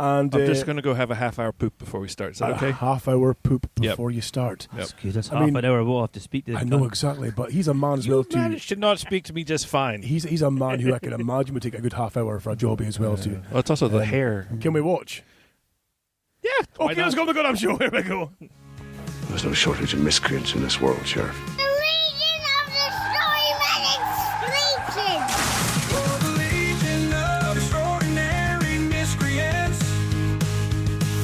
And I'm just going to go have a half-hour poop before we start. Is that okay? A half-hour poop before you start. That's good. That's half an hour we'll have to speak to. I know exactly, but he's a man as well too. You should not speak to me just fine. He's a man who I can imagine would take a good half hour for a jobby as well too. Well, it's also the hair. Can we watch? Yeah. Okay, let's go to the goddamn show. Here we go. There's no shortage of miscreants in this world, Sheriff. The Legion of the Storyman Explains. For the Legion of extraordinary miscreants,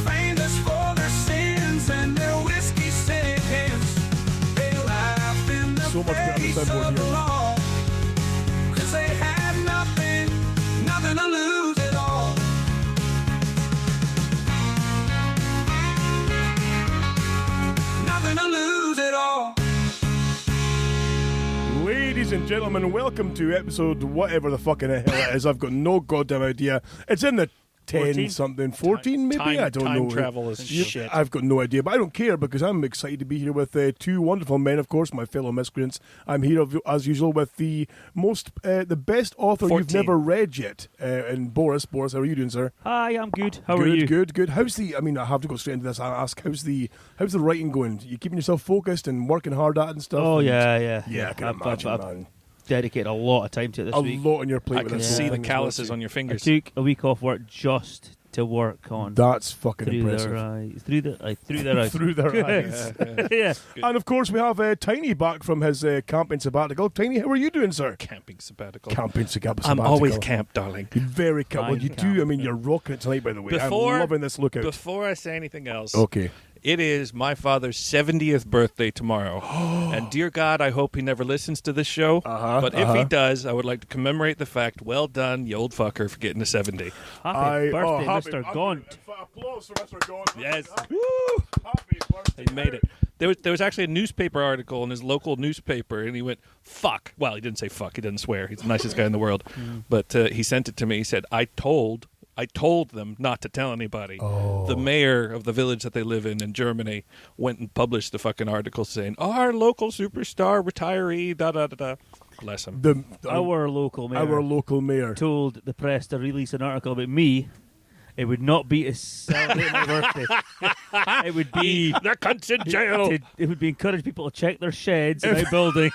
famous for their sins and their whiskey sins. They laugh in the So much better face than soundboard of the here. law, 'cause they had nothing to lose at all. Nothing to lose at all. Ladies and gentlemen, welcome to episode whatever the fucking hell it is. I've got no goddamn idea. It's in the 10 something, 14 maybe? I don't know. Time travel is shit. I've got no idea, but I don't care because I'm excited to be here with two wonderful men, of course, my fellow miscreants. I'm here as usual with the best author 14. you've never read yet, and Boris. Boris, how are you doing, sir? Hi, I'm good. How are you? Good. How's the? I mean, I have to go straight into this. I ask, how's the writing going? You keeping yourself focused and working hard at it and stuff? Oh, and yeah. I can imagine, I've man. dedicated a lot of time to it this week. A lot on your plate. I with can this see whole the thing as well, calluses too. on your I fingers. took a week off work just to work on. That's fucking through impressive. their eyes. Through their eyes. Through their eyes. Yeah. And of course, we have Tiny back from his camping sabbatical. Tiny, how are you doing, sir? Camping sabbatical. Camping sabbatical. I'm always camp, darling. You're very camp. Well, Fine you camp. do. I mean, you're rocking it tonight, by the way. Before- I'm loving this lookout. Before I say anything else, Okay. it is my father's 70th birthday tomorrow. And dear God, I hope he never listens to this show. But if he does, I would like to commemorate the fact, well done, you old fucker, for getting to 70. Happy birthday, Mr. Gaunt. Applause for Mr. Gaunt. Yes. Happy birthday. He made it. There was actually a newspaper article in his local newspaper, and he went, fuck. Well, he didn't say fuck. He doesn't swear. He's the nicest guy in the world. But he sent it to me. He said, I told them not to tell anybody. Oh. The mayor of the village that they live in Germany went and published the fucking article saying, our local superstar retiree, da-da-da-da. Bless him. Our local mayor. Our local mayor. Told the press to release an article about me. It would not be to celebrate my birthday. It would be the cunt's in jail. It would be encourage people to check their sheds and outbuildings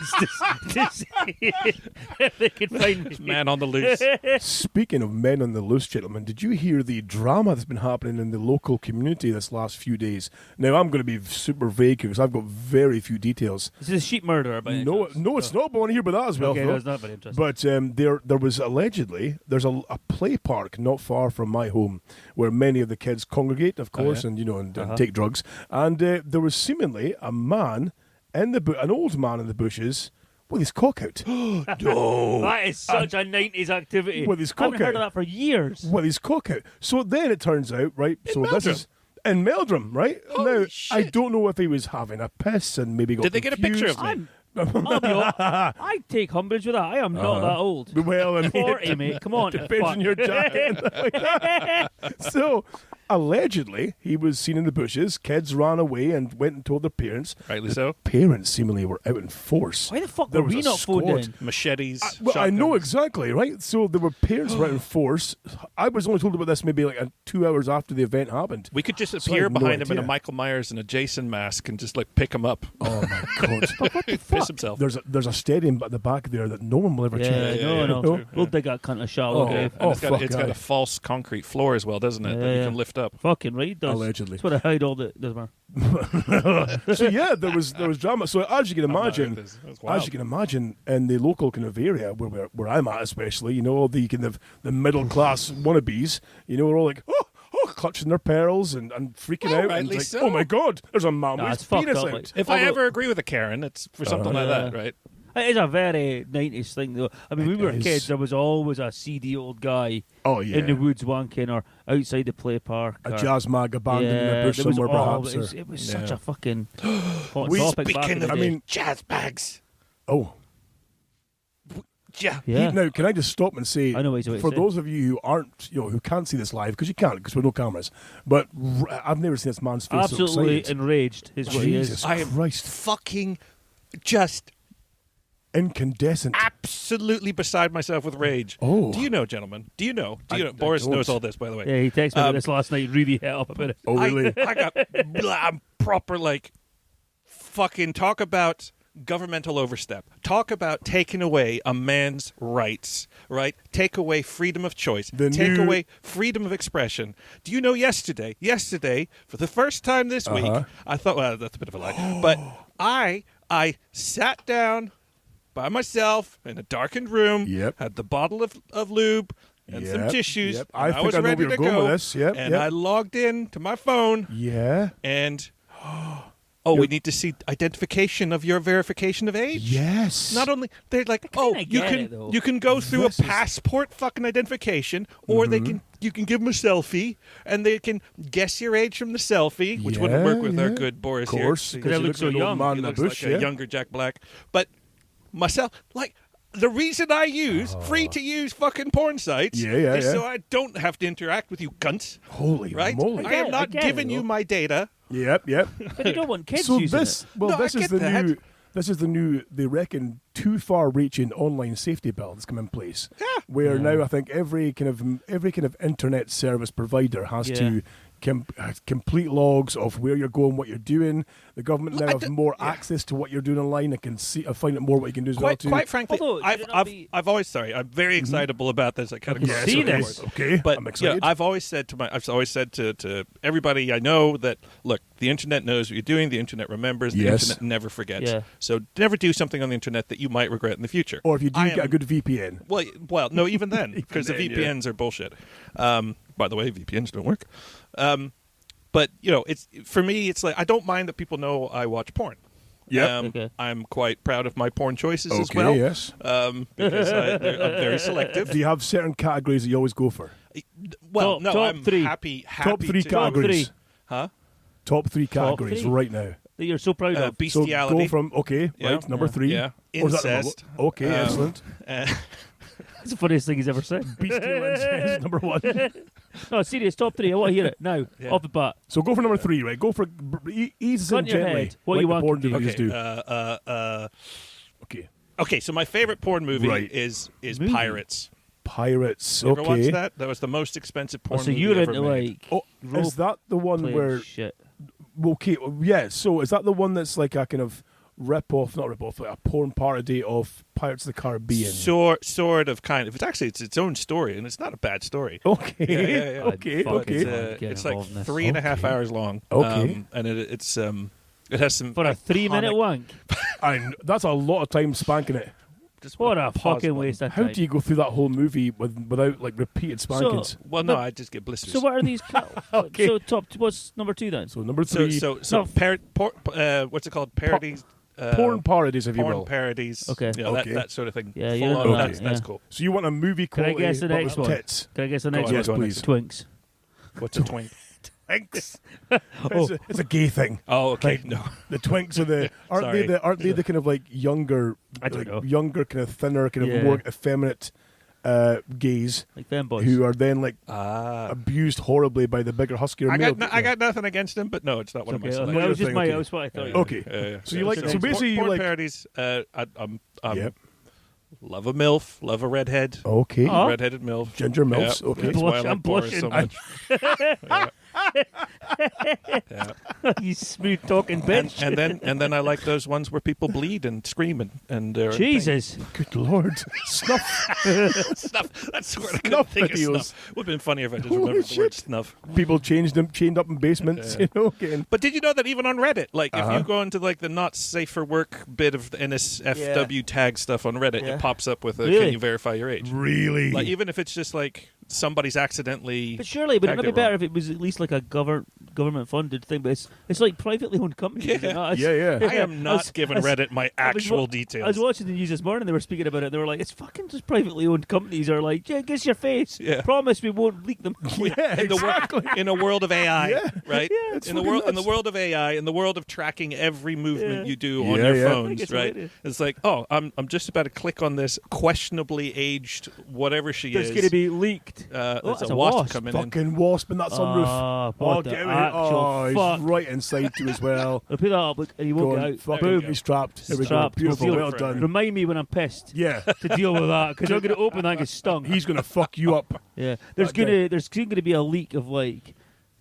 to see if they could find me. Man on the loose. Speaking of men on the loose, gentlemen, did you hear the drama that's been happening in the local community this last few days? Now, I'm going to be super vague because I've got very few details. Is this a sheep murderer? By any No, chance? it's not. But I want to hear about that as well. Okay, Phil. that's not very interesting. But there was allegedly there's a play park not far from my home where many of the kids congregate, of course, and and take drugs. And there was seemingly a man in an old man in the bushes with his cock out. No, that is such a 90s activity. With his I haven't cock heard out. of that for years. With his cock out. So then it turns out, right? This is in Meldrum, right? Holy now shit. I don't know if he was having a piss and maybe got Did they get a picture confused. of me? I'll be honest, I take umbrage with that. I am not that old. Well, I mean, 40, mate. Come on. depends Fuck. on your jacket. So, allegedly, he was seen in the bushes. Kids ran away and went and told their parents. Rightly so. Parents seemingly were out in force. Why the fuck There were was we a not phoned squad. in? Machetes. Well, I know shotguns. exactly, right? So there were parents were out in force. I was only told about this maybe like 2 hours after the event happened. We could just So I appear had no behind him in a idea. Michael Myers and a Jason mask and just like pick him up. Oh my god! Piss himself. There's a stadium at the back there that no one will ever Yeah, check. no. We'll dig that cunt a shallow grave. And it's got aye. a false concrete floor as well, doesn't it? That you Yeah. can lift up. Fucking right, it does. Allegedly. That's what I hide all the. Doesn't matter. So yeah, there was drama. So as you can imagine, That's wild. as you can imagine, in the local kind of area where I'm at, especially, all the kind of the middle class wannabes, are all like, oh, clutching their pearls and freaking out. And rightly like, so. oh my god, there's a man Nah, with it's his fucked penis up, out. like. If I Although- ever agree with a Karen, it's for something like that, right? It is a very 90s thing, though. I mean, when we were is. kids, there was always a seedy old guy Oh yeah, in the woods wanking or outside the play park. a or- jazz mag abandoned in a bush there was somewhere, all- perhaps. It was Yeah. such a fucking hot We- topic back in the I day. mean, jazz bags. oh. Yeah. yeah. Now, can I just stop and say, I know what he's for saying. those of you who aren't, who can't see this live, because you can't, because we're no cameras, but I've never seen this man's face so Absolutely excited. enraged is what he Jesus is. I am Christ. fucking just Incandescent. Absolutely beside myself with rage. Oh. Do you know, gentlemen? Do you know? I Boris don't. knows all this, by the way. Yeah, he texted me about this last night. Really hit up about it. Oh, really? I got I'm proper fucking talk about governmental overstep. Talk about taking away a man's rights, right? Take away freedom of choice. Take away freedom of expression. Do you know yesterday, for the first time this week, I thought, well, that's a bit of a lie, but I sat down by myself in a darkened room, had the bottle of lube and some tissues. Yep. And I was think I know ready where to you're going go. with this. And I logged in to my phone. Yeah. And we need to see identification of your verification of age. Yes. Not only they're like, you can go through This a is- passport fucking identification, or you can give them a selfie, and they can guess your age from the selfie, which wouldn't work with our good Boris Of course, here. Because I look so young. Man He in the looks bush, like a younger Jack Black. But myself, the reason I use free to use fucking porn sites is so I don't have to interact with you cunts. Holy Right? moly. I am not I get giving it, you though. my data. Yep. But you don't want kids So using this, it. well, No, this I is get the that. new. This is the new. They reckon too far-reaching online safety bill that's come in place. Yeah. Where now I think every kind of internet service provider has to complete logs of where you're going, what you're doing. The government now have more access to what you're doing online and can see, find out more what you can do as well too. Quite frankly, Although, should it not be- I've always I'm very excitable about this. I kind of can see this. Okay, But I'm excited. I've always said to everybody I know that look, the internet knows what you're doing. The internet remembers. The internet never forgets. Yeah. So never do something on the internet that you might regret in the future. Or if you do, get a good VPN. Well, no, even then, because the then, VPNs are bullshit. By the way, VPNs don't work. But it's for me. It's like I don't mind that people know I watch porn. Yep. Okay. I'm quite proud of my porn choices as Okay, well. yes. Because I'm very selective. Do you have certain categories that you always go for? Well, Top- no, top I'm three. happy. Top three to, categories. three. Huh? Top three categories three. right now. That you're so proud of. So Bestiality. go from right number 3. Yeah. Or is that number Incest. one? Okay, excellent. It's the funniest thing he's ever said. Bestial incest, number 1. No, serious, top 3. I want to hear it now. Yeah. Off the bat. So go for number 3, right? Go for ease Gun in your gently. head. What like you the want porn to do. movies do. Okay. Okay. So my favorite porn movie Right. is Movie? Pirates. Pirates. You ever watched Okay. that? That was the most expensive porn So movie you're ever into made. Oh, role is that the one playing where? shit. Okay, yeah. So is that the one that's like a kind of rip-off, not rip-off, like a porn parody of Pirates of the Caribbean? Sort of, kind of. It's its own story, and it's not a bad story. Okay. Yeah. Okay. I'd Okay. fucking get It's like involved in this. 3.5 hours long. Okay. And it has some For a 3-minute iconic- wank. That's a lot of time spanking it. Just What a pause fucking button. waste of How time. do you go through that whole movie without like repeated spankings? Well, no, I just get blisters. So what are these? Okay. So what's number 2 then? So number 3, So what's it called? Parodies. porn parodies, if you Porn will. parodies. Okay. You know, Okay. that sort of thing. Yeah, Full you're on, into that, that's yeah. cool. So you want a movie Can I quality guess the but next with one? tits. Can I guess the Go next on, one? Yes, go on, please. Twinks. What's a twink? Twinks. It's a gay thing. Oh, okay. Like, No. The twinks are the Sorry. aren't they the kind of like younger, I don't know. younger kind of thinner, kind Yeah. of more effeminate gays Like them boys. who are then like Ah. abused horribly by the bigger, huskier I male. got nothing against him, but no, it's not one of my Okay, selections. What that do was you just think? that was what I thought. Okay. So you like So so basically porn you like parodies. I'm Yep. love a milf, love a redhead, okay Oh. redheaded milf. ginger milfs. Yeah, Okay. That's why I I'm like Boris so blushing. much. Yeah. You smooth talking bitch. And then I like those ones where people bleed and scream and they're in pain. Jesus. Good lord, snuff. Snuff. That's where I couldn't Snuff think of videos. snuff. Would have been funny if I just Holy remembered the word shit. snuff. People chained up in basements. You know, getting But did you know that even on Reddit, like if Uh-huh. you go into like the not safe for work bit of the NSFW tag stuff on Reddit, Yeah. it pops up with a Really? can you verify your age? really. Like even if it's just like somebody's accidentally. But surely, would it tagged not be it better wrong. if it was at least like a government funded thing? But it's like privately owned companies. is it Yeah. not? Yeah. I am not giving Reddit my actual details. I was watching the news this morning. They were speaking about it. They were like, "It's fucking just privately owned companies are like, yeah, kiss your face. Yeah. Promise we won't leak them." Yeah, in a world of AI, Yeah. right? it's in the fucking world nuts. world of AI, in the world of tracking every movement Yeah. you do on Yeah, your yeah. I think phones, it's right? hilarious. It's like, oh, I'm just about to click on this questionably aged whatever she That's is. going to be leaked. There's that's a a wasp wasp. coming in. Fucking wasp in that sunroof. Ah, Oh, what the get out of actual he's fuck. right inside too as well. I'll put that up, look, and he won't Go get on, out. fuck Boom. him, he's trapped. Here we go. Trapped. Beautiful, We'll well feel- done. Remind me when I'm pissed Yeah, to deal with that, because I'm going to open that and get stung. he's going to fuck you up. Yeah, there's Okay. gonna be a leak of like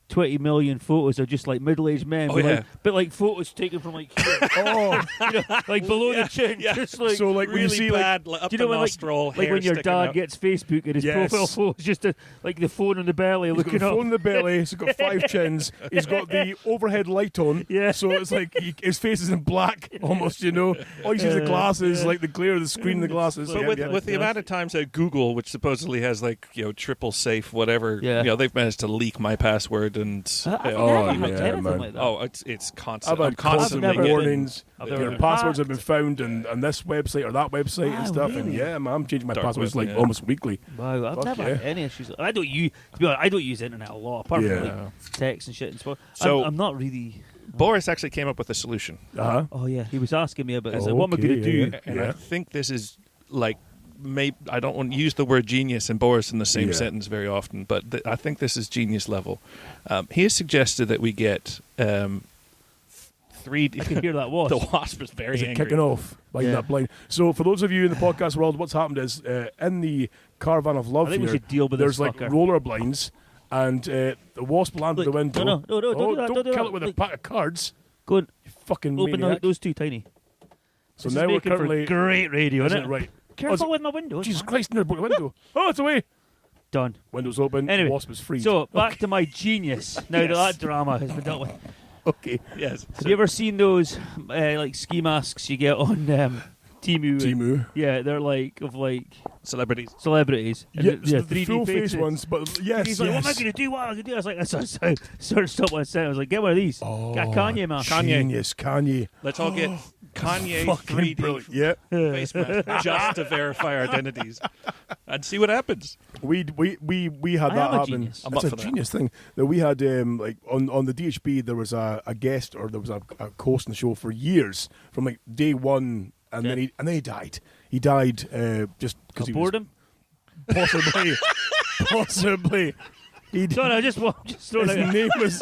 20 million photos of just like middle-aged men, Oh, with, yeah. like, but like photos taken from like here, Oh, you know, like below the chin, yeah. just like. so like when you Really see like bad, up do you the know when, nostril, like hair when your sticking dad out. gets Facebook and his Yes. profile photo is just like the phone on the belly he's looking got a up. phone in the belly, he's got 5 chins, he's got the overhead light on, Yeah. so it's like his face is in black almost, you know. All you see is the glasses, like the glare of the screen, the glasses. But Yeah, with the amount of times that Google, which supposedly has like triple safe, whatever, Yeah. they've managed to leak my password and I've Oh, never had yeah, anything man. like that. oh, it's constant. I've I'm had constantly constant never been- warnings. I've Your never been passwords have hacked. been found on this website or that website and stuff. And really? yeah, man, I'm changing my Dark passwords web, like yeah. almost weekly. Wow, I've Fuck never yeah. had any issues. I don't use, to be honest, I don't use the internet a lot, apart Yeah. from like text and shit and stuff. So- I'm not really. Boris actually came up with a solution, Uh-huh. Oh yeah, he was asking me about. He's like, what am I going to Okay, do? yeah. and I think this is like. I don't want to use the word genius and Boris in the same Yeah. sentence very often, but I think this is genius level. He has suggested that we get 3D. I can hear that was. The wasp is very Is it angry. kicking off by Yeah. that blind? So for those of you in the podcast world, what's happened is in the Caravan of Love I think we here, should deal with there's this like fucker. roller blinds, and the wasp landed Look, the window. no, don't do that, don't do kill that. it with a Look. pack of cards. Go and You fucking open maniac. those two tiny. So This now is we're making for currently great radio, isn't isn't it right? Careful Oh, with my windows. Jesus man. Christ! Near the window. Oh, it's away. Done. Windows open. Anyway, wasp is freed. So back to my genius. Now that drama has been dealt with. okay. Yes. Have you ever seen those like ski masks you get on Temu? Timu. Yeah, they're like of like Celebrities. celebrities. And Yeah, they're the 3D full face faces. ones, but yes, And he's like, yes. what am I going to do? What am I going to do? I was like, I searched up one set. I was like, get one of these. Oh, Get a Kanye mask. Kanye. Genius, Kanye. Let's all get Kanye Fucking 3D brilliant. Yeah. face mask just to verify our identities and see what happens. We had I that am a happen. genius. I'm It's up a for that. genius thing that we had like on the DHB. There was a guest or there was a host in the show for years from like day one, and Yeah. then he died. He died just because he was Boredom? possibly possibly. He Sorry, I just throwing his it out. name was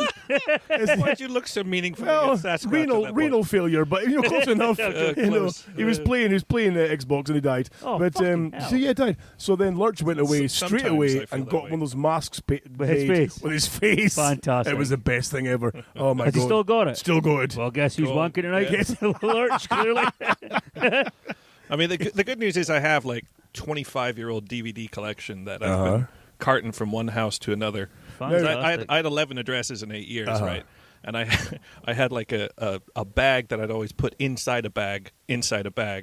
Why'd you look so meaningful? well, against Sasquatch at that renal failure, but close enough. Yeah, You know, close. he was playing Xbox and he died. Oh, but fucking hell. so yeah, he died. So then Lurch went away straight Sometimes I away feel and that got way. one of those masks With his made face. with his face. Fantastic. It was the best thing ever. Oh my Has god! he still got it? Still got it. Well, guess who's Go on. wanking tonight? Yeah. Gets Lurch, clearly. I mean, the good news is I have like 25-year-old DVD collection that I've Uh-huh. been carting from one house to another. Fantastic. I had 11 addresses in 8 years, Uh-huh. right? And I had like a bag that I'd always put inside a bag that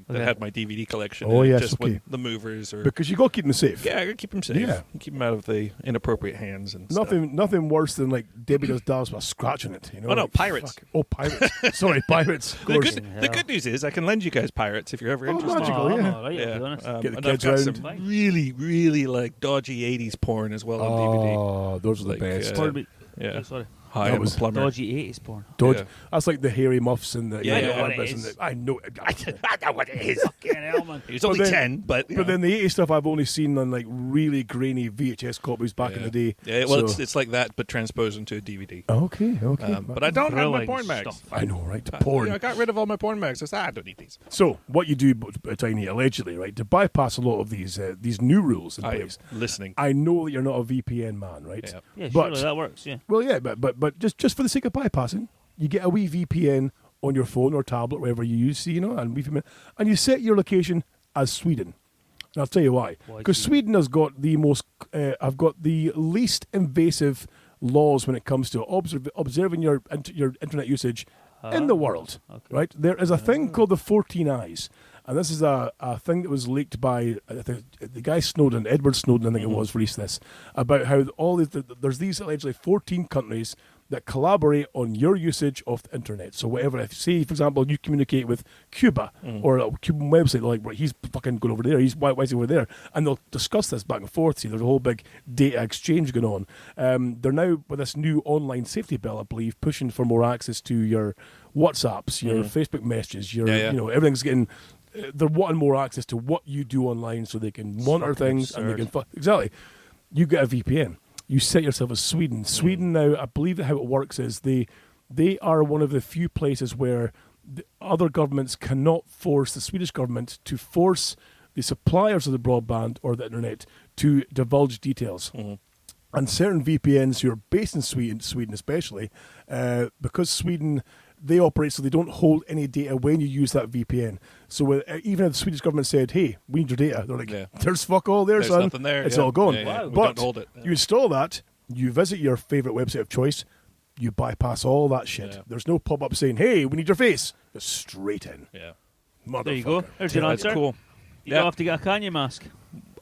Okay. had my DVD collection. Oh, in it, yes, just okay. when the movers or Because you got to keep them safe. yeah, I gotta keep them safe. Yeah. Keep them out of the inappropriate hands and stuff. Nothing worse than like Debbie Does Dallas with a scratch in it. You know? Oh, no, like, pirates. fuck. Oh, pirates. Sorry, pirates. Of The course. good news is I can lend you guys pirates if you're ever Oh, interested. magical. Oh, I'm yeah. all right, I'll be honest. Get the and I've kids got round. some really, really like dodgy 80s porn as well on DVD. Oh, those are the Like, best. Pardon me. Yeah. Oh, sorry. Hi, That I'm was a plumber. Dodgy 80s porn. Dodge. Yeah. That's like the hairy muffs and the Yeah, you yeah, know, what it Elvis and is. the- I know. I know what it is. Fucking hell, man. He was But only then- 10, but But then the 80s stuff I've only seen on like really grainy VHS copies back in the day. Yeah, well, So- it's like that, but transposed into a DVD. Okay. But I don't have my Thrilling porn mags. stuff. I know, right? You Porn. know, I got rid of all my porn mags. I said, I don't need these. So what you do, Tiny, allegedly, right, to bypass a lot of these new rules in I am place. listening. I know that you're not a VPN man, right? Yeah. Yeah, But- surely that works, yeah. Well, yeah, but just for the sake of bypassing, you get a wee VPN on your phone or tablet, wherever you use, you know, and you set your location as Sweden. And I'll tell you why. Why Because Sweden has got the most, I've got the least invasive laws when it comes to observing your internet usage in the world. Okay. Right? There is a thing called the 14 Eyes. And this is a thing that was leaked by the guy Snowden, Edward Snowden, I think it was, released this, about how there's these allegedly 14 countries that collaborate on your usage of the internet. So whatever, if say, for example, you communicate with Cuba or a Cuban website, they're like, right, he's fucking going over there, why is he over there? And they'll discuss this back and forth. See, there's a whole big data exchange going on. They're now, with this new online safety bill, I believe, pushing for more access to your WhatsApps, your Facebook messages, your, Yeah. you know, everything's getting... they're wanting more access to what you do online so they can monitor fucking things and they absurd. can... Exactly. You get a VPN. you set yourself as Sweden. Sweden now, I believe that how it works is they are one of the few places where the other governments cannot force the Swedish government to force the suppliers of the broadband or the internet to divulge details. And certain VPNs who are based in Sweden especially, because Sweden, they operate so they don't hold any data when you use that VPN. So even if the Swedish government said, hey, we need your data, they're like, there's fuck all there, There's son. nothing there. It's Yeah. all gone. Yeah, yeah. Wow. We But don't hold it. you install that, you visit your favourite website of choice, you bypass all that shit. Yeah. There's no pop-up saying, hey, we need your face. It's straight in. Yeah. Motherfucker. There you go. There's your That's answer. cool. You Yeah. don't have to get a Kanye mask.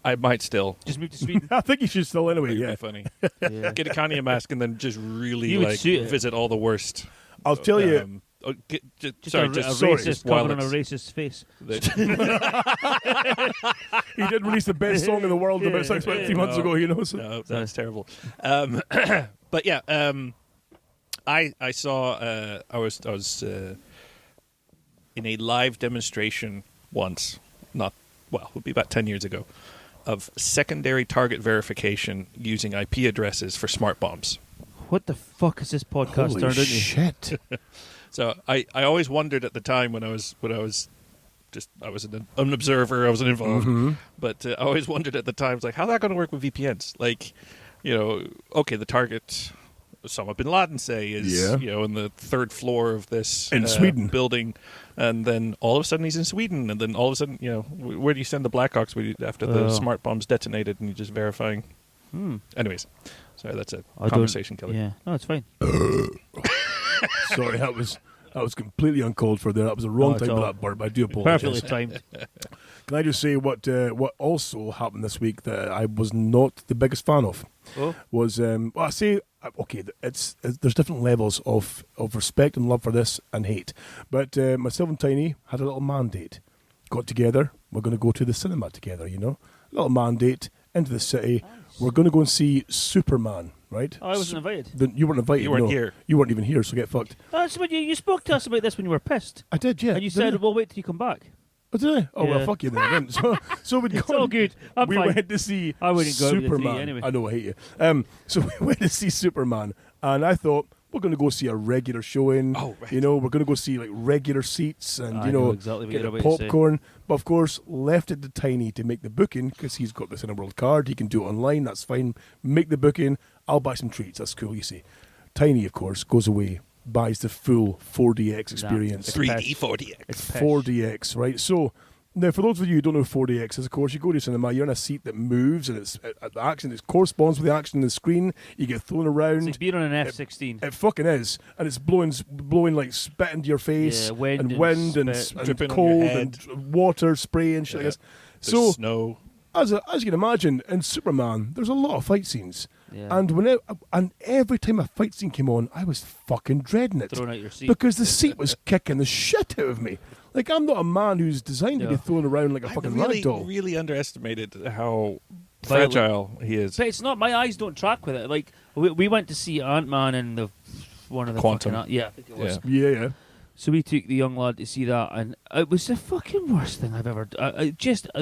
I might still. Just move to Sweden. I think you should still anyway, That'd yeah. be funny. Yeah. Get a Kanye mask and then just really You would like suit it. visit all the worst. I'll tell you, Just sorry, a just racist while covering a it's- racist face. he did release the best song in the world about 3 months ago, you know. So. No, that's terrible. But yeah, I saw. I was in a live demonstration once. Not well. It would be about 10 years ago, of secondary target verification using IP addresses for smart bombs. What the fuck is this podcast Holy turned into? shit. So I always wondered at the time when I was an observer, I wasn't involved, but I always wondered at the time, like, how's that going to work with VPNs? Like, okay, the target, Osama bin Laden, say, is in the third floor of this In Sweden. building, and then all of a sudden he's in Sweden, and then all of a sudden, where do you send the Blackhawks after the smart bomb's detonated, and you're just verifying? Anyways, sorry, that's a conversation killer. Yeah, no, it's fine. Sorry, that was completely uncalled for there. That was the wrong No, it's time for all that burp. I do apologize. Perfectly timed. Can I just say what also happened this week that I was not the biggest fan of? Oh. Was I say okay, it's there's different levels of respect and love for this and hate. But myself and Tiny had a little mandate. Got together. We're going to go to the cinema together. Little mandate into the city. We're going to go and see Superman. Right? Oh, I wasn't invited. You weren't invited. You weren't no. here. You weren't even here. So get fucked. That's when you spoke to us about this when you were pissed. I did, yeah. And you Didn't said, I? well, wait till you come back. Oh, did I? Oh, Yeah. well, fuck you then. I didn't. So we'd It's gone- all good. I'm we fine. went to see I wouldn't go out with the Superman. three anyway. I know, I hate you. So we went to see Superman, and I thought, we're going to go see a regular showing. Oh, right. We're going to go see like regular seats and, I know exactly what get you're a about to say. popcorn. But of course, left it to Tiny to make the booking because he's got this Cineworld card. He can do it online. That's fine. Make the booking. I'll buy some treats. That's cool, you see. Tiny, of course, goes away, buys the full 4DX experience. It's 3D 40X. It's pish. 4DX, right? So, now for those of you who don't know 4DX is, of course, you go to cinema, you're in a seat that moves, and it's the action, it corresponds with the action on the screen. You get thrown It's around. like being on an F-16. It fucking is, and it's blowing like spit into your face, Yeah, wind and and wind and, spit. and Dripping on cold your head. and water spray and shit like this. There's So, snow. as you can imagine, in Superman, there's a lot of fight scenes. Yeah. And every time a fight scene came on, I was fucking dreading it. Thrown out your seat. Because the seat was kicking the shit out of me. Like, I'm not a man who's designed to be Yeah. thrown around like a I fucking really, ragdoll. really underestimated how Violent. fragile he is. But it's not, my eyes don't track with it. Like, we went to see Ant-Man and one of the Quantum. fucking... Yeah, I think it was. Yeah. Yeah. So we took the young lad to see that, and it was the fucking worst thing I've ever. I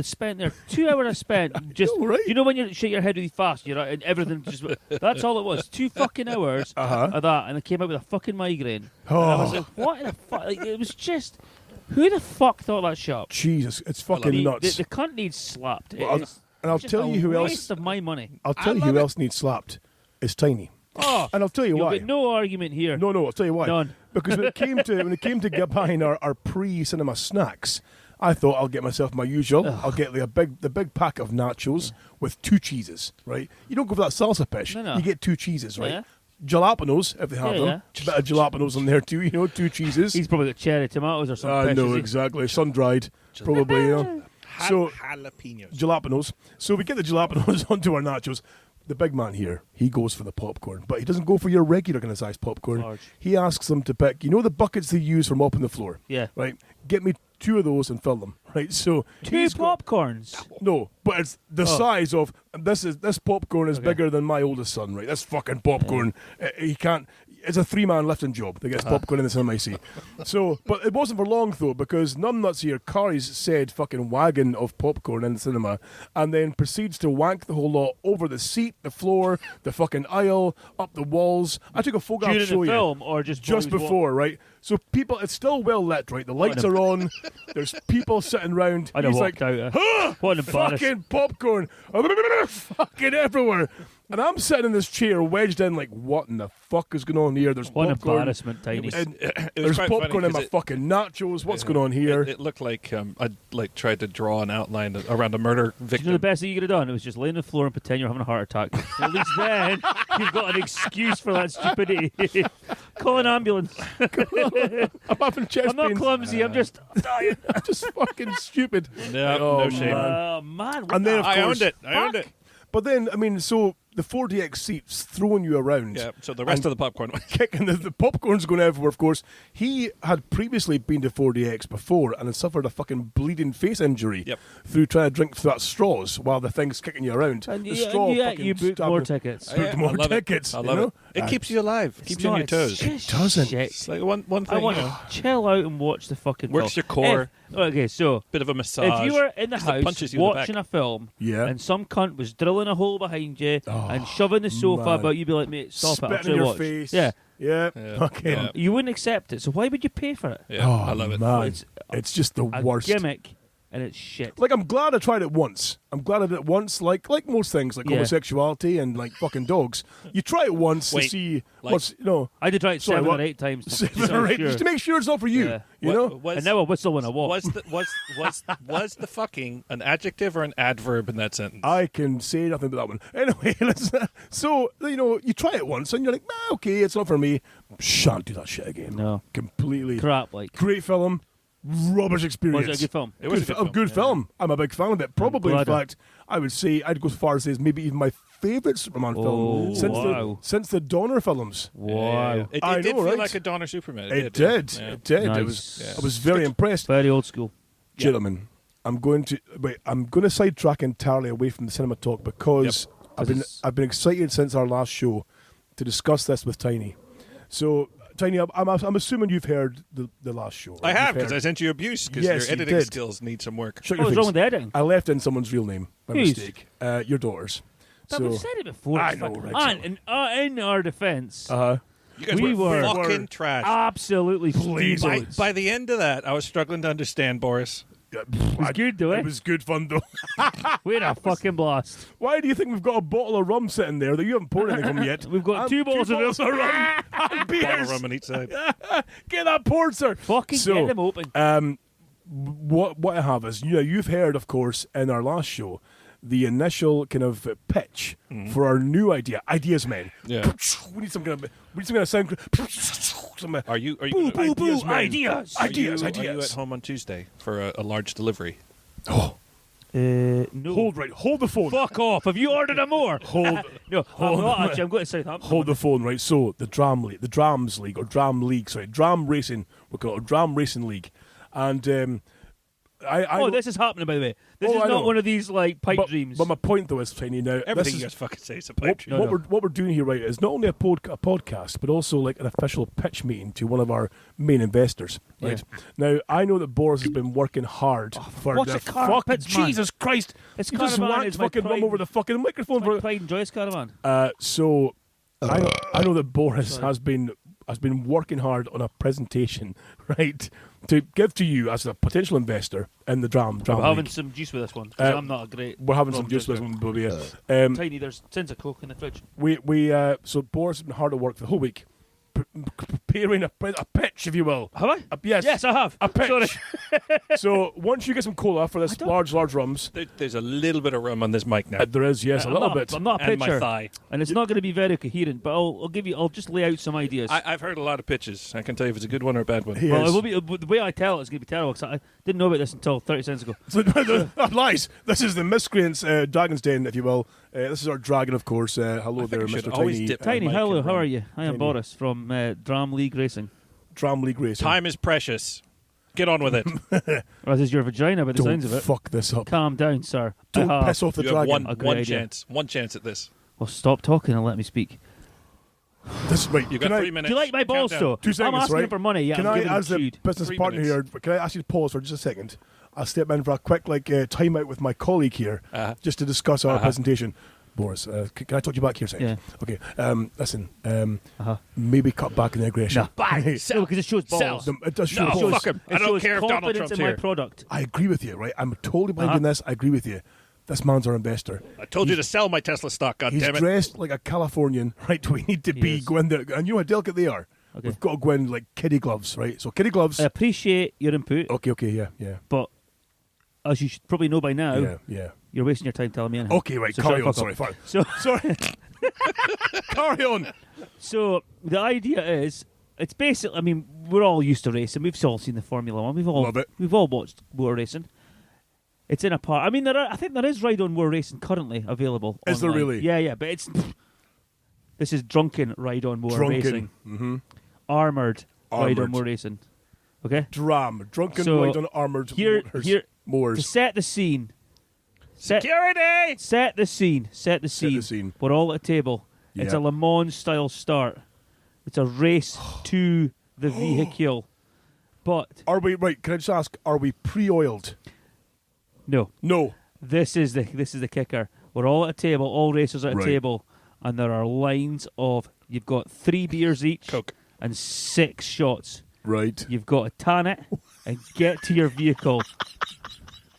spent there 2 hours. I spent just, know, right? you know, when you shake your head really fast, and everything just. That's all it was. 2 fucking hours of that, and I came out with a fucking migraine. And I was Oh, like, what in the fuck? Like, it was just, who the fuck thought that shit up? Jesus, it's love fucking it. nuts. The cunt needs slapped. Well, It's and I'll just tell a you who waste else. of my money. I'll tell you love who it. else needs slapped. It's Tiny. Oh, And I'll tell you you'll why. get no argument here. No, I'll tell you why. None. Because when it came to get buying our pre-cinema snacks, I thought I'll get myself my usual. I'll get like the big pack of nachos with 2 cheeses, right? You don't go for that salsa pish. No. You get 2 cheeses, right? Yeah. Jalapenos, if they have Yeah, them. Bit of jalapenos on there too, 2 cheeses. He's probably got cherry tomatoes or something. I know, exactly. Sun-dried, probably, So, jalapenos. jalapenos. So we get the jalapenos onto our nachos. The big man here, he goes for the popcorn, but he doesn't go for your regular kind of size popcorn. Large. He asks them to pick, the buckets they use for mopping the floor. Yeah. Right? Get me 2 of those and fill them. Right? So 2 he's got- popcorns. no, but it's the size of this popcorn is Okay. bigger than my oldest son. Right? That's fucking popcorn. He can't. it's a 3-man lifting job that gets popcorn in the cinema, you see. So, but it wasn't for long, though, because numbnuts here carries said fucking wagon of popcorn in the cinema and then proceeds to wank the whole lot over the seat, the floor, the fucking aisle, up the walls. I took a photograph to show During the you. film or just Before, right? So people, it's still well lit, right? The lights are on. There's people sitting around. I'd have He's walked like, out. "Huh, What an embarrassment. fucking popcorn, fucking everywhere." And I'm sitting in this chair, wedged in, like, what in the fuck is going on here? There's What an popcorn. embarrassment, Tiny. And It was there's quite popcorn funny in 'cause my fucking nachos. What's going on here? It looked like I like tried to draw an outline around a murder Do you victim. know the best thing you could have done? It was just lay on the floor and pretend you're having a heart attack. At least then you've got an excuse for that stupidity. Call an ambulance. I'm having chest I'm not pains. clumsy. I'm just dying. I'm just fucking stupid. No, Oh, no shame. Man. And then, of I course, owned it. I owned it. But then, I mean, so the 4DX seats throwing you around. Yeah. So the rest And of the popcorn. kicking the popcorn's going everywhere, of course. He had previously been to 4DX before and had suffered a fucking bleeding face injury Yep. through trying to drink through that straws while the thing's kicking you around. And The you, straw and yet fucking you booked stabbed more him. tickets. Booked more I love tickets. It. I you love know? it. It keeps you alive. Keeps you on your toes. It doesn't. Shit. It's like one I thing. want You to know, chill out and watch the fucking Works film. your core. Okay, so bit of a massage. if you were in the Just it house punches you in the watching back. a film Yeah. and some cunt was drilling a hole behind you and shoving the sofa man. about, you'd be like, mate, stop it. I'm Spitting trying in to your watch. face. Yeah. Yeah. Yeah. Fucking. Yeah. You wouldn't accept it, so why would you pay for it? Yeah, I love it. Man. It's It's just the a worst. gimmick and it's shit. Like, I'm glad I tried it once. I'm glad I did it once, like most things, like Yeah. homosexuality and like fucking dogs. You try it once to Wait, see like- what's, I did try it Sorry, 7 what? or 8 times. To be right, sure. just to make sure it's not for you. Yeah. You know? And now I whistle when I walk. Was the fucking an adjective or an adverb in that sentence? I can say nothing about that one. Anyway, so, you know, you try it once and you're like, okay, it's not for me. Shan't do that shit again. No. Completely. Crap, like. Great film. Rubbish experience. Was it a good film? It was a good film. Good film. I'm a big fan of it. Probably, in glad fact, I would say I'd go as far as say it's maybe even my favourite Superman film wow. since the Donner films. Wow. It I did know, feel right? like a Donner Superman. It did. Yeah. It did. Nice. I was very impressed. Very old school. Gentlemen, I'm going to sidetrack entirely away from the cinema talk because I've been excited since our last show to discuss this with Tiny. So, Tiny, I'm assuming you've heard the last show. Right? I have, You've because heard- I sent you abuse because Yes, your you editing did. skills need some work. Shut What your was face. wrong with the editing? I left in someone's real name by Whose? mistake. Your daughter's. But So, we've said it before. I it's know, fine. right, And in our defence, You guys We were were- fucking trash. absolutely Please. stupid. By the end of that, I was struggling to understand Boris. it was good, though, eh? It was good fun, though. We had a fucking blast. Why do you think we've got a bottle of rum sitting there that you haven't poured anything from yet? We've got And two bottles of rum and Bottle beers. of rum on each side. Get that poured, sir. Fucking So, get them open. What I have is, you've heard, of course, in our last show, the initial kind of pitch for our new ideas, men. Yeah. We need some kind of sound. Are you? Boo, boo, boo, Ideas, man. ideas. Are you Ideas. at home on Tuesday for a large delivery? Oh, No. hold the phone. Fuck off. Have you ordered a more? Hold, No, I'm not actually. I'm going to Southampton. hold the phone, right? So the Dram League, Dram Racing, we call it Dram Racing League, and This is happening, by the way. This Oh, is I not know. one of these like pipe dreams. But my point though is, Tiny, now Everything this you is, guys fucking say is a pipe dream. what we're doing here, right, is not only a podcast, but also like an official pitch meeting to one of our main investors. Right now, I know that Boris has been working hard for what's the a carpets, fucking man? Jesus Christ! It's You just Caravan whacked is my fucking rum pride. over the fucking microphone My for. Pride and Joyous Caravan. So I know that Boris has been working hard on a presentation, right, to give to you as a potential investor in the Dram We're having League. some juice with this one. 'Cause I'm not a great. We're having some rum juice with drinker. this one, Bobby. Tiny, there's tins of Coke in the fridge. So Boris has been hard at work the whole week, preparing a pitch, if you will. Have I? Yes. Yes, I have. A pitch. Sorry. So once you get some cola for this large rums, There's a little bit of rum on this mic now. there is, yes, a little bit. I'm not a And my pitcher, thigh. and it's not going to be very coherent. But I'll just lay out some ideas. I've heard a lot of pitches. I can tell you if it's a good one or a bad one. Yes. Well, it will be the way I tell it is going to be terrible. 'Cause I didn't know about this until 30 seconds ago. So, lies. This is the Miscreants Dragon's Den, if you will. This is our dragon, of course. Hello there, we should Mr. always Tiny. dip Tiny, Mike hello, and how rum. are you? I am Tiny. Boris from Dram League Racing. Dram League Racing. Time is precious. Get on with it. Or this is your vagina by the Don't sounds of it. fuck this up. Calm down, sir. Don't I have. piss off the You have dragon. A great one idea. chance. One chance at this. Well, stop talking and let me speak. This right. You've Can got I- 3 minutes. Do you like my balls, Countdown. though? 2 seconds, I'm asking right? for money. Yeah, Can I'm I, giving as them the chewed. business 3 partner minutes. here, can I ask you to pause for just a second? I'll step in for a quick timeout with my colleague here, just to discuss our presentation. Boris, can I talk to you back here a second? Yeah. Okay. Listen. Maybe cut back in the aggression. No, because it shows balls. It does show No, balls. fuck him. I It don't shows care if Donald confidence Trump's in my here. product. I agree with you, right? I'm totally behind in this. I agree with you. This man's our investor. I told you to sell my Tesla stock, He's goddammit. dressed like a Californian, right? We need to be is. going there. And you know how delicate they are. Okay. We've got to go in like kiddie gloves, right? So kiddie gloves. I appreciate your input, Okay, yeah. but as you should probably know by now, Yeah. you're wasting your time telling me anything. Okay, right. So Carry shut on. the fuck Sorry, up. fine. So, Sorry. Carry on. so the idea is, it's basically. I mean, we're all used to racing. We've all seen the Formula One. Love it. We've all watched war racing. It's in a park. I mean, I think there is ride-on war racing currently available. Is there online. really? Yeah, but this is drunken ride-on war racing, armored ride-on war racing. Okay. Drunken So, white on armored here- To mowers. set the scene. Security! Set the scene. Set the scene. We're all at a table. It's Yeah. a Le Mans style start. It's a race to the vehicle. But Are we right? Can I just ask? Are we pre-oiled? no, No. this is the kicker. We're all at a table. All racers at a Right. table, and there are lines of. You've got 3 beers each Coke. and 6 shots. Right. You've got to tan it and get to your vehicle.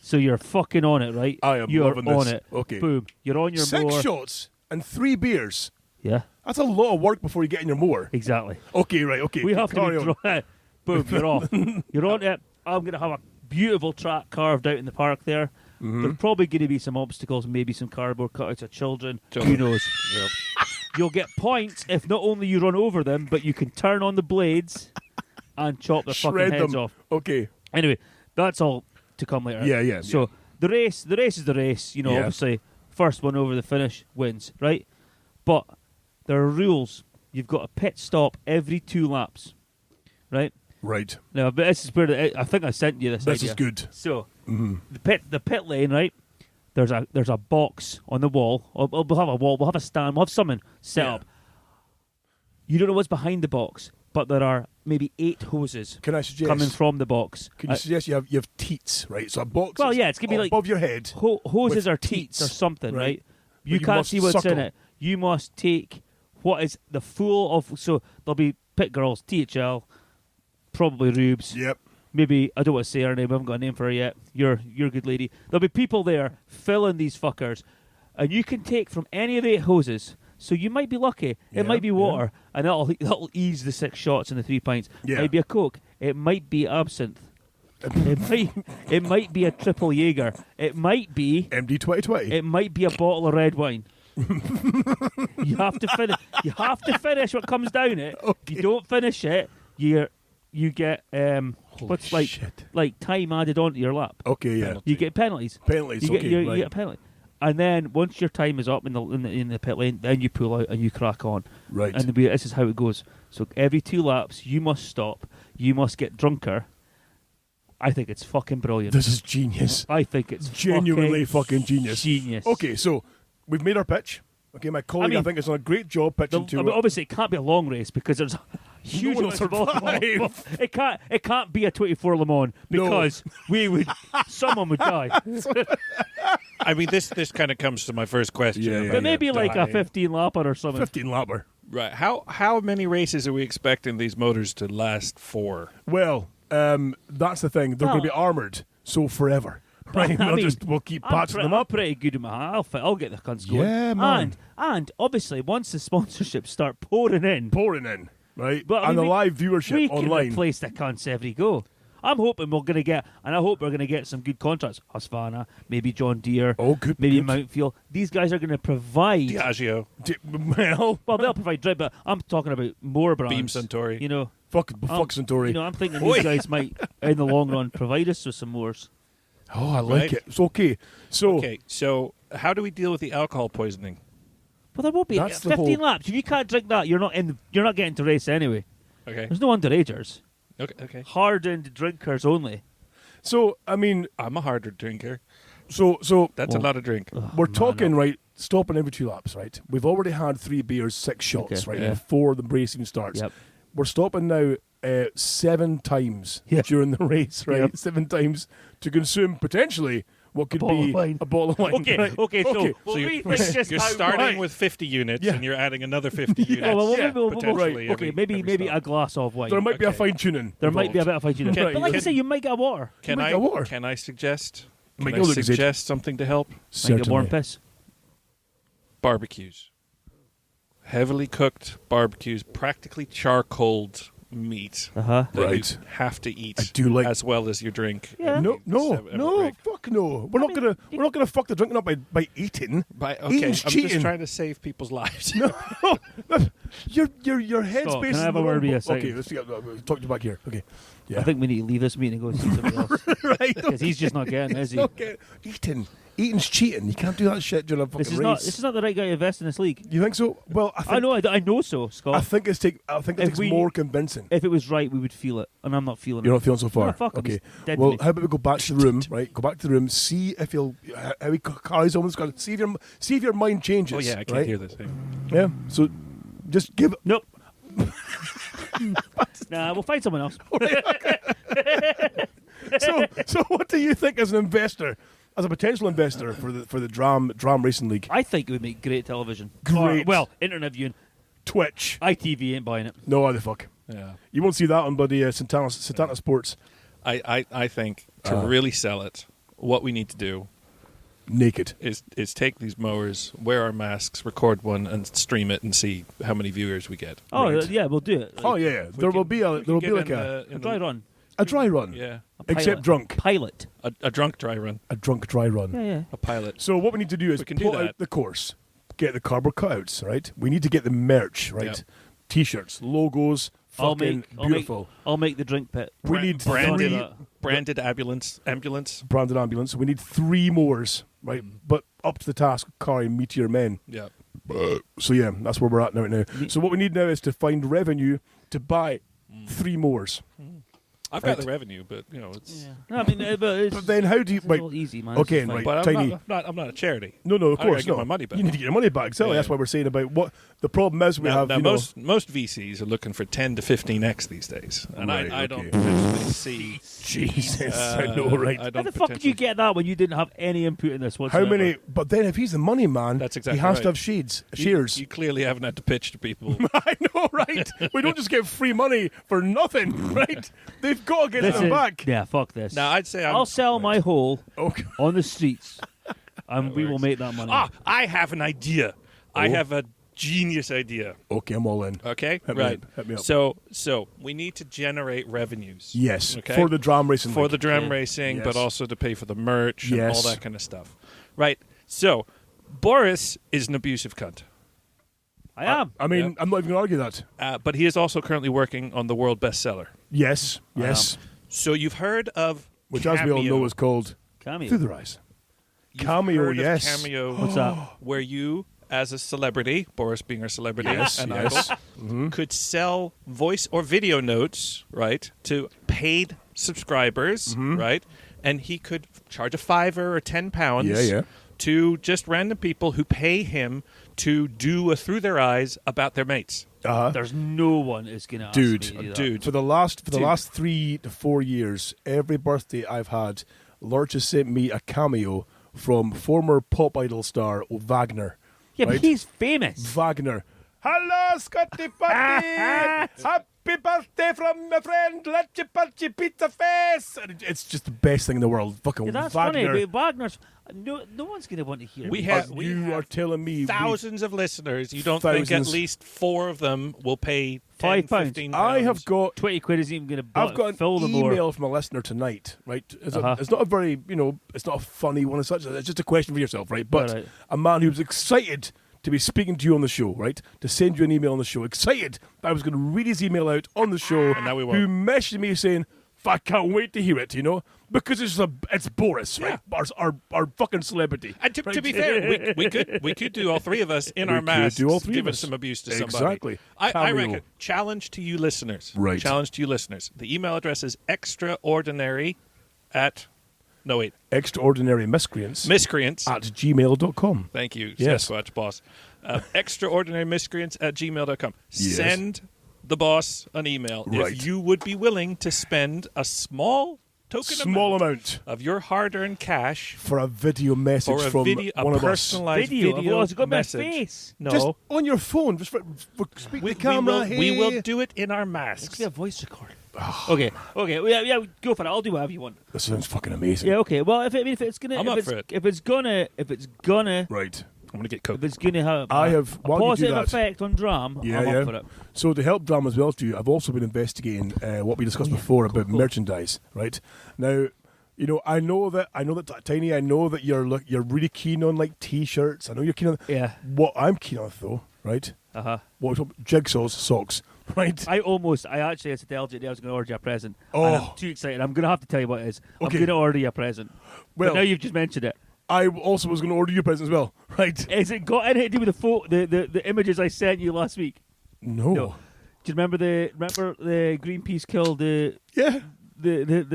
So you're fucking on it, right? I am You're loving on this. it. Okay. Boom. You're on your 6 mower. shots and 3 beers. Yeah, That's a lot of work before you get in your mower. exactly. Okay, right. Okay. We have to Carry be on. boom, you're off. You're on it. I'm going to have a beautiful track carved out in the park there. Mm-hmm. There's probably going to be some obstacles, maybe some cardboard cutouts of children. Who knows? You'll get points if not only you run over them, but you can turn on the blades and chop their fucking Shred heads them. off. Okay. Anyway, that's all to come later. Yeah. So the race is the race. You know, Yeah. obviously, first one over the finish wins, right? But there are rules. You've got a pit stop every 2 laps, right? Right. Now, but this is where I think I sent you this. This idea. is good. So the pit lane, right? There's a box on the wall. We'll have a wall. We'll have a stand. We'll have something set Yeah. up. You don't know what's behind the box, but there are maybe 8 hoses Can I suggest? coming from the box. Can you suggest you have teats, right? So a box. Well, that's yeah, it's gonna be like above your head. Hoses with are teats or something, right? right? But You you can't must see what's in suckle. it. You must take what is the full of. So there'll be pit girls, THL, probably Rubes. Yep. Maybe I don't want to say her name. I haven't got a name for her yet. You're a good lady. There'll be people there filling these fuckers, and you can take from any of the 8 hoses. So you might be lucky. Yeah, It might be water, and that'll ease the 6 shots and the 3 pints. Yeah. It might be a Coke. It might be absinthe. it might be a triple Jaeger. It might be MD 2020. it might be a bottle of red wine. You have to finish. You have to finish what comes down it. If you don't finish it, you get what's shit. like time added onto your lap. Okay, yeah. You get penalties. Penalties. You Okay, get right. you get a penalty. And then once your time is up in the pit lane, then you pull out and you crack on. Right. And this is how it goes. So every 2 laps, you must stop. You must get drunker. I think it's fucking brilliant. This is genius. I think it's Genuinely fucking genius. Genius. Okay, so we've made our pitch. Okay, my colleague, I mean, think, has done a great job pitching to I mean, obviously, it can't be a long race because there's a huge one will amount of volume. survive. It can't be a 24 Le Mans No. because someone would die. I mean, this kind of comes to my first question. Yeah, about But maybe like a dying. 15 lapper or something. 15 lapper. Right. How many races are we expecting these motors to last for? Well, that's the thing. They're going to be armoured, so forever. Right? I mean, we'll keep I'm patching them I'm up. pretty good in my I'll get the cunts going. Yeah, man. And obviously, once the sponsorships start pouring in, Pouring in, right? But, I and mean, the live viewership we can online. replace the cunts every go. I'm hoping we're going to get, and I hope we're going to get some good contracts. Husqvarna, maybe John Deere, Oh, good. maybe good. Mountfield. These guys are going to provide. Diageo, Well, Well, they'll provide drip, but I'm talking about more brands. Beam Suntory. You know, fuck Suntory. You know, I'm thinking Oi. these guys might, in the long run, provide us with some mores. Oh, I like Right. it. It's okay. So, Okay, so how do we deal with the alcohol poisoning? Well, there won't be That's the 15 whole- laps. If you can't drink that, you're not getting to race anyway. Okay. There's no underagers. Okay. Hardened drinkers only. so I mean, I'm a harder drinker. so That's a lot of drink. we're talking, right? stopping every 2 laps, right? We've already had 3 beers, 6 shots, Okay. right, Yeah. before the race even starts. Yep. We're stopping now 7 times Yeah. during the race, right? Yep. 7 times to consume potentially what could bottle be of wine. a bottle of wine. Okay, right? okay, so Okay. we'll So rethink just you're how starting right. with 50 units, Yeah. and you're adding another 50 units. Oh, well, Yeah, maybe we'll- potentially okay, every- maybe every a stop. glass of wine. There might be a Okay. fine tuning. There might be a bit of fine tuning. Can- But like I can- say, you might get a water. Can Make I a water. can I suggest? Make Can it I look as it- suggest something to help? Might get warm piss. Barbecues, heavily cooked barbecues, practically charcoaled meat Uh-huh. that Right. you have to eat I do like- as well as your drink. Yeah. No, no, Have a no, break. fuck no. We're not gonna fuck the drinking up by eating. Okay, Eating's I'm cheating. just trying to save people's lives. No, your headspace. Scott, can I is have a the word wrong with you a bo- second? Okay, let's talk to you back here. Okay, yeah, I think we need to leave this meeting and go see somebody else. right. Because he's just not getting, is he? Okay, eating's cheating. You can't do that shit during a fucking This is race. not the right guy to invest in this league. You think so? Well, I think, I know so, Scott. I think it If takes we- more convincing. If it was right, we would feel it, and I'm not feeling You're it. not feeling so far. No, fuck him, okay. he's dead to Well, me. how about we go back to the room, right? Go back to the room. See if he'll how he carries on. See if your mind changes. Oh yeah, I can't right? hear this thing. Yeah. So just give. Nope. Nah, we'll find someone else. So what do you think as an investor, as a potential investor for the Dram Racing League? I think it would make great television. Great. Or, well, internet viewing. Twitch. ITV ain't buying it. No, why the fuck. Yeah, You won't see that on bloody Santana Sports. I think to really sell it, what we need to do Naked. is take these mowers, wear our masks, record one, and stream it, and see how many viewers we get. Oh, Right. yeah, we'll do it. Oh yeah, there will be We can get like in a the- in dry the- run. dry run. Yeah, A pilot. Except drunk. Pilot. a drunk dry run, A drunk dry run. Yeah, yeah. a pilot. So what we need to do is We can do plot that. out the course, get the cardboard cutouts, right? We need to get the merch, right? Yep. T-shirts, logos, fucking beautiful. I'll make the drink pit. We need branded three branded ambulance. branded ambulance. We need 3 mowers, right? But up to the task, carrying Meteor Men. Yeah, So yeah, that's where we're at right now. So what we need now is to find revenue to buy 3 mowers. I've got the revenue, but it's. No, I mean, but it's, But then how do you? it's Right, all easy, man. okay, It's fine. right. But Tiny. I'm not a charity. no, of I gotta course, get no. my money back. You need to get your money back. Exactly. Yeah. That's why we're saying about what the problem is. We Now, have now you know, most VCs are looking for 10 to 15x these days, and Right, I don't okay. potentially see. Jesus, I know, right? I How don't the fuck did you potentially- get that when you didn't have any input in this How whatsoever? many? But then, if he's the money man, That's exactly he has right. to have shares. You clearly haven't had to pitch to people. I know, right? We don't just get free money for nothing, right? They've got to get This them is- back. Yeah, fuck this. Now I'd say I'll sell my hole Okay. on the streets, and we will make that money. I have an idea. I Oh. have a genius idea. Okay, I'm all in. Okay, Hit me right. up, hit me up. So we need to generate revenues. Yes, Okay. for the Dram Racing for League. the drum Okay. racing, Yes. but also to pay for the merch and Yes. all that kind of stuff. Right. So Boris is an abusive cunt, I am. I mean, Yeah. I'm not even going to argue that. but he is also currently working on the world bestseller. Yes, yes. So you've heard of Which, as we all Cameo. know, is called Cameo. Through the Eyes. You've Cameo, heard of yes. Cameo. What's that? Where you, as a celebrity, Boris being our celebrity, Yes, and yes. idol, could sell voice or video notes, right, to paid subscribers, Mm-hmm. right, and he could charge a £5 or £10 Yeah. to just random people who pay him to do a through their eyes about their mates. There's no one is gonna ask Dude, me to do that. Dude, For the last Dude. 3 to 4 years, every birthday I've had, Lurch has sent me a cameo from former pop idol star Wagner. Yeah, right? but he's famous. Wagner. Hello, Scotty Patty! Happy birthday from my friend Lecce Palci Pizza Face! And it's just the best thing in the world. Fucking Yeah, that's Wagner. funny. But Wagner's no one's gonna want to hear. We me. have you are telling me thousands of listeners. You don't think Thousands. at least 4 of them will pay 10, £5? 15 I have got 20 quid isn't even gonna I've got fill an the more. email from a listener tonight, right? It's, Uh-huh. it's not a very, it's not a funny one as such. It's just a question for yourself, right? But Alright. a man who was excited to be speaking to you on the show, right? To send you an email on the show. Excited that I was going to read his email out on the show. And now we Who won't. messaged me saying, I can't wait to hear it, Because it's Boris, right? Our fucking celebrity. And to right? be fair, we could do all 3 of us in We our could masks, do all 3 of giving us. some abuse to somebody. Exactly. I Cameo. reckon. Challenge to you listeners. Right. Challenge to you listeners. The email address is extraordinary at No, wait. extraordinarymiscreants Miscreants. at gmail.com. Thank you, Yes. Sasquatch boss. Extraordinarymiscreants at gmail.com. Yes. Send the boss an email Right. if you would be willing to spend a small token Small amount of your hard-earned cash for a video message for a from video, one a of us. personalized Video. video Oh, it's got my message. face. No, Just on your phone. Just for speak to the camera. we will hey. do it in our It's masks. a voice recording. Okay. Yeah, go for it. I'll do whatever you want. This sounds fucking amazing. Yeah. Okay. Well, if it's gonna, I'm if up it's, for it. if it's gonna, Right. I'm gonna get coke. if it's gonna have I a have- while you do positive that- effect on Dram, Yeah, I'm yeah. up for it. So to help Dram as well to you, I've also been investigating what we discussed before about cool. merchandise. Right now, you know, I know that Tiny. I know that you're really keen on like T-shirts. I know you're keen on. Yeah. What I'm keen on though, right? What jigsaws, socks, right? I actually had to tell you I was going to order you a present. Oh. And I'm too excited. I'm going to have to tell you what it is. Okay. I'm going to order you a present. Well- but now you've just mentioned it. I also was going to order you a present as well, right? Has it got anything to do with the images I sent you last week? No. No. Do you remember the Greenpeace killed the Yeah.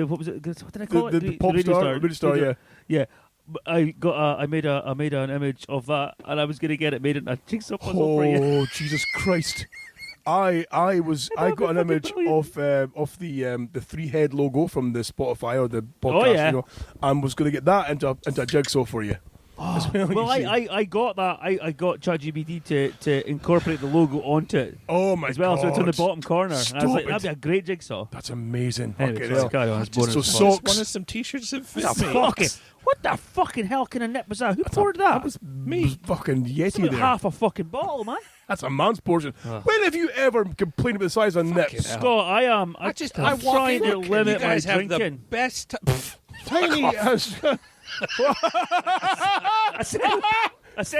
what was it? What did I call it? The pop radio star, yeah. Yeah. But I made an image of that, and I was going to get it made into a jigsaw puzzle for you. Oh Jesus Christ! I got an image of the three head logo from the Spotify or the podcast, Oh, yeah. you know, and was going to get that into a jigsaw for you. As well, Well, you see. I got that. I got ChatGPT to incorporate the logo onto it Oh my as well, God. so it's on the bottom corner. And I was like, Stop that'd be a great jigsaw. That's amazing. Anyway, Fucking so hell. carry on, it's bonus So points. socks. One of some T-shirts that fit What the me. fucking- What the fucking hell kind of nip was that? Who poured that? Me, fucking It's Yeti about there. half a fucking bottle, man. That's a man's portion. When have you ever complained about the size of nips? Scott, I'm I trying to look, limit you guys my have drinking. the best. Tiny has. I said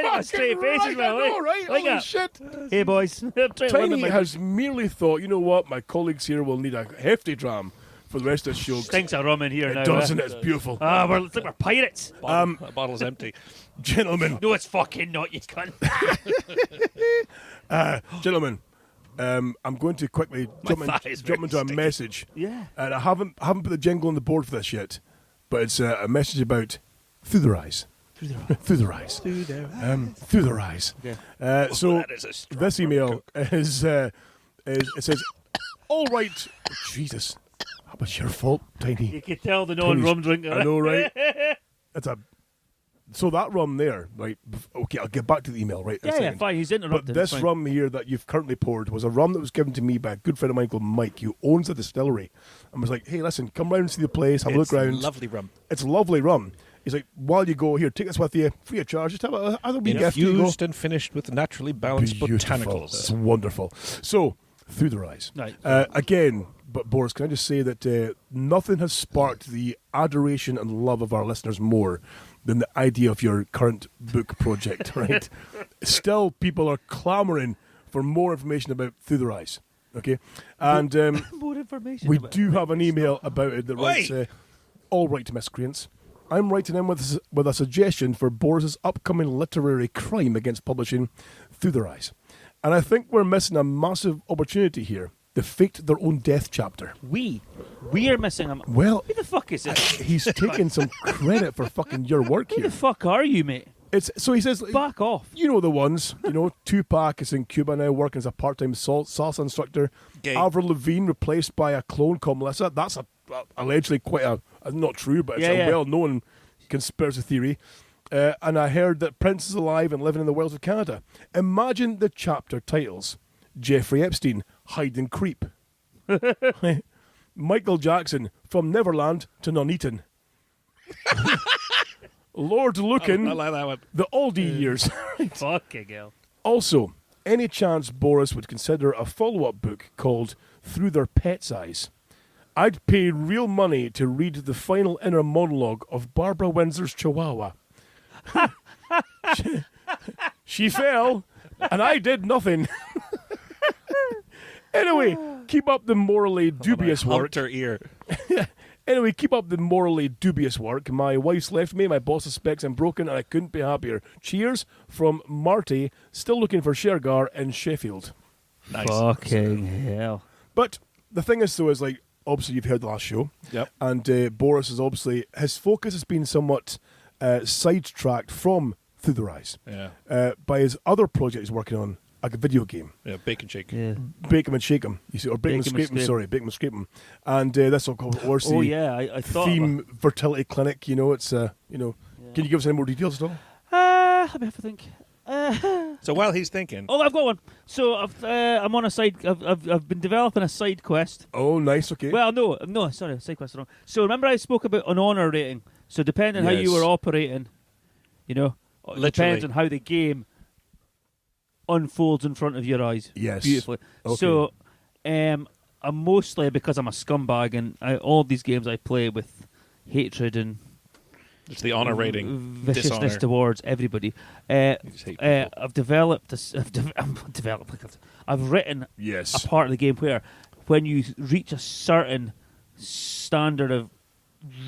it with straight face as well. I know, right? Like Holy that. shit. Hey, boys. I'm trying to limit Tiny my has merely thought, you know what, my colleagues here will need a hefty dram for the rest of the show. Stinks of rum in here now. It doesn't eh? it? It's beautiful. It's like we're pirates. The bottle's empty. Gentlemen, No, it's fucking not, you cunt. gentlemen, I'm going to quickly jump thigh is very into a sticky. message. Yeah. And I haven't put the jingle on the board for this yet, but it's a message about through their eyes. Through their eyes. Through their eyes. Okay. So that is a strong this email is it says, all right, Jesus, that was your fault, Tiny. You can tell the non-rum drinker. I know, right? So that rum there, right? Okay, I'll get back to the email, right? in a Yeah, second. fine. He's But interrupted. this fine. rum here that you've currently poured was a rum that was given to me by a good friend of mine called Mike, who owns the distillery, and was like, "Hey, listen, come round and see the place, have a It's look round. lovely rum. It's lovely rum." He's like, "While you go here, take this with you, free of charge. Just have a wee gift." You go. Infused and finished with naturally balanced Beautiful. botanicals. It's wonderful. So, through their eyes. Right. Again, but Boris, can I just say that nothing has sparked the adoration and love of our listeners more than the idea of your current book project, right? Still, people are clamouring for more information about Through Their Eyes, okay? And More information. we about do have an email about it that writes, Wait. all right, miscreants. I'm writing in with a suggestion for Boris's upcoming literary crime against publishing, Through Their Eyes. And I think we're missing a massive opportunity here. To fake their own death chapter. We are missing him. Well, Who the fuck is this? he's taking some credit for fucking your work Who here. the fuck are you, mate? It's so he says, Back off. you know the ones. You know, Tupac is in Cuba now, working as a part-time salsa instructor. Gay. Avril Lavigne replaced by a clone called Melissa. That's allegedly quite a not true, but it's Yeah, a yeah. well-known conspiracy theory. And I heard that Prince is alive and living in the wilds of Canada. Imagine the chapter titles: Jeffrey Epstein, Hide and Creep. Michael Jackson, From Neverland to Nuneaton. Lord Lucan, I like that one. The Aldi Years. Fucking hell. Also, any chance Boris would consider a follow-up book called Through Their Pet's Eyes? I'd pay real money to read the final inner monologue of Barbara Windsor's Chihuahua. She fell, and I did nothing. Anyway, keep up the morally dubious work. Humped her ear. Anyway, keep up the morally dubious work. My wife's left me, my boss suspects I'm broken, and I couldn't be happier. Cheers from Marty, still looking for Shergar in Sheffield. Nice. Fucking hell. But the thing is, though, is like, obviously you've heard the last show. Yep. And Boris is obviously, his focus has been somewhat sidetracked from Through the Rise by his other project he's working on, like a video game. Yeah, Bacon Shake. Yeah. Bake 'em and Shake 'em, you see, or Bake 'em and Scrape 'em, sorry, Bake 'em and Scrape 'em. And that's all called Orsi. Oh yeah, I thought. Theme fertility clinic, it's, can you give us any more details at all? Let me have a think. So while he's thinking, Oh, I've got one. So I'm on a side. I've been developing a side quest. Oh, nice, okay. Well, no, sorry, side quest wrong. So remember I spoke about an honor rating. So depending how you Yes. were operating, it Literally. depends on how the game unfolds in front of your eyes. Yes. Beautifully. Okay. So I'm mostly, because I'm a scumbag and all these games I play with hatred and it's the honor rating. viciousness Dishonor. towards everybody. just hate people. I've developed this. I've written Yes. a part of the game where, when you reach a certain standard of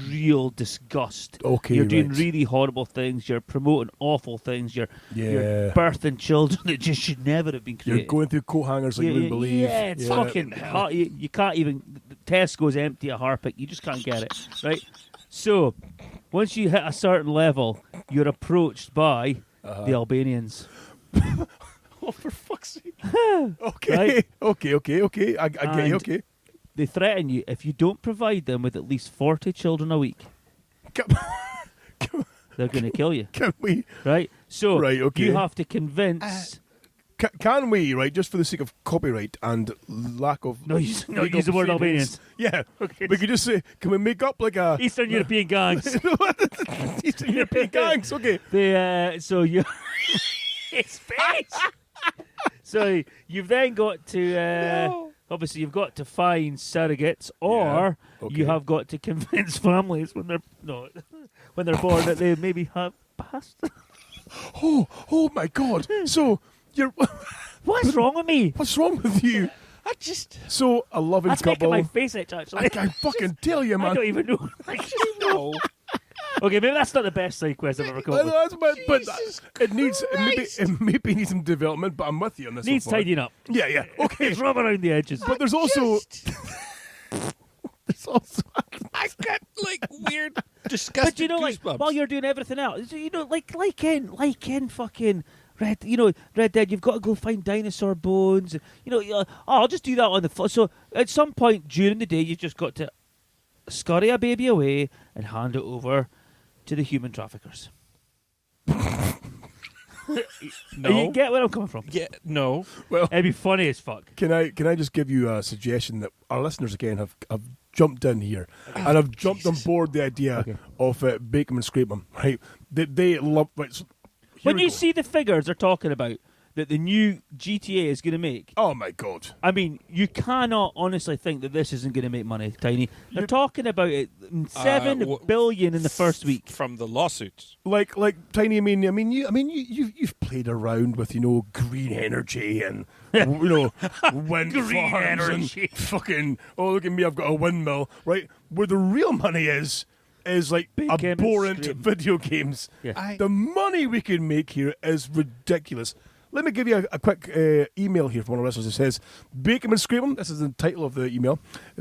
real disgust, Okay, you're doing right. really horrible things. You're promoting awful things. You're Yeah. birthing children that just should never have been You're created. going through coat hangers like you wouldn't believe. Yeah, it's fucking hot. You can't even. Tesco's empty at Harpic. You just can't get it, right? So, once you hit a certain level, you're approached by the Albanians. Oh, for fuck's sake. Okay. Right. Okay. I get you, And- okay. They threaten you if you don't provide them with at least 40 children a week, they're going to kill you, Can we, right? So, Right, okay. you have to convince. can we, right, just for the sake of copyright and lack of... No, use the word proceedings- Albanians. Yeah. Okay. We could just say, can we make up like a... Eastern European gangs. Eastern European gangs, okay. So you. It's space. So you've then got to. Obviously, you've got to find surrogates, or Okay. you have got to convince families when they're born that they maybe have passed. Oh my God. So, you're... What's wrong with me? What's wrong with you? I just So, a loving That's couple... making my face itch, actually. I fucking tell you, I man. don't even know. I just know. no. Okay, maybe that's not the best side quest I've ever come I up know, with. that's but it needs it maybe needs some development, but I'm with you on this. Needs so far. tidying up. Yeah. Okay. It's rub around the edges. But there's also I got like weird, disgusting But you know, like goosebumps. while you're doing everything else, like in fucking Red Dead, you've got to go find dinosaur bones. I'll just do that on the so at some point during the day, you've just got to scurry a baby away and hand it over to the human traffickers. no. You get where I'm coming from? Yeah, no. well. It'd be funny as fuck. Can I just give you a suggestion that our listeners again have jumped in here and have jumped on board the idea of Bake 'em and Scrape 'em, right? They love. Right, so here When we you go. see the figures they're talking about that the new GTA is going to make, oh my God. I mean, you cannot honestly think that this isn't going to make money, Tiny. They're talking about it, $7 billion in the first week. From the lawsuits. Like Tiny. You've played around with green energy and wind Green farms energy. and fucking look at me, I've got a windmill, right? Where the real money is like Bake 'em and abhorrent scrape 'em. video games. Yeah. The money we can make here is ridiculous. Let me give you a quick email here from one of our listeners. It says, Bake 'em and Scrape 'em. This is the title of the email.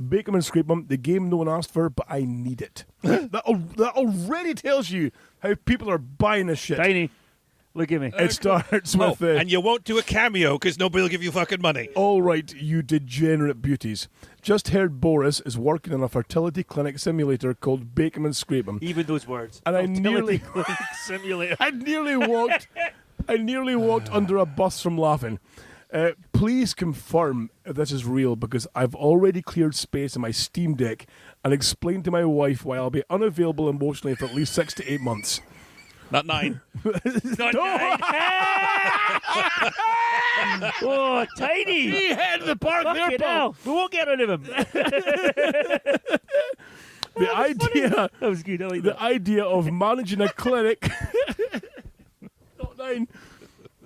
Bake 'em and Scrape 'em. The game no one asked for, but I need it. that already tells you how people are buying this shit. Tiny, look at me. It starts Oh, with... and you won't do a cameo because nobody will give you fucking money. All right, you degenerate beauties. Just heard Boris is working on a fertility clinic simulator called Bake 'em and Scrape 'em. Even those words. And I Fertility simulator. I nearly walked under a bus from laughing. Please confirm if this is real, because I've already cleared space in my Steam Deck and explained to my wife why I'll be unavailable emotionally for at least 6 to 8 months. Not 9. Not nine. Oh, Tiny. He headed the park there, Fucking pal. hell. We won't get rid of him. The idea... That was good. I like The that. idea of managing a clinic. Not 9.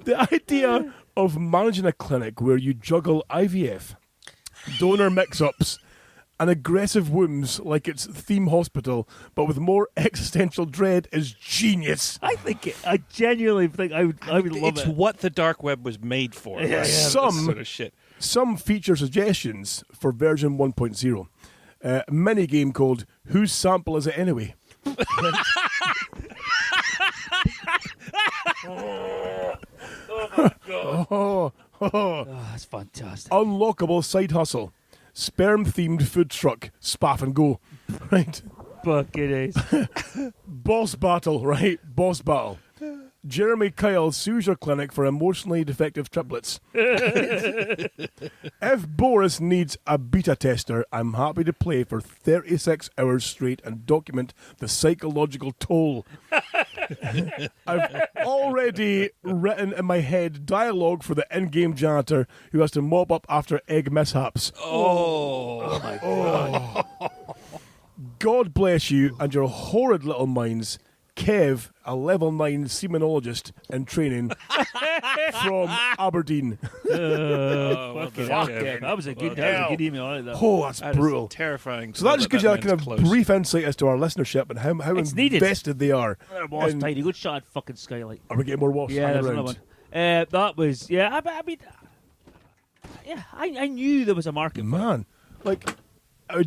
The idea of managing a clinic where you juggle IVF, donor mix-ups, and aggressive wombs like it's Theme Hospital, but with more existential dread is genius. I genuinely think I would love It's it. what the dark web was made for. Yeah, right? Some- This sort of shit. Some feature suggestions for version 1.0. mini game called Whose Sample Is It Anyway? Oh, that's fantastic. unlockable side hustle. Sperm-themed food truck. Spaff and go. Right. Fucking is. Boss battle, right? Boss battle. Jeremy Kyle sues your clinic for emotionally defective triplets. If Boris needs a beta tester, I'm happy to play for 36 hours straight and document the psychological toll. I've already written in my head dialogue for the in-game janitor who has to mop up after egg mishaps. Oh my God. God bless you and your horrid little minds. Kev, a level 9 semenologist in training from Aberdeen. Well Fucking done, hell. Kev. That was a good email. I like that. Oh, that's That is brutal. terrifying. So that just gives you a kind of close. brief insight as to our listenership and how It's needed. invested they are. Boss in- tiny. Good shot, fucking skylight. Are we getting more wasps Yeah, hanging there's around? another one. That was I mean, yeah. I knew there was a market. for it. Man, like,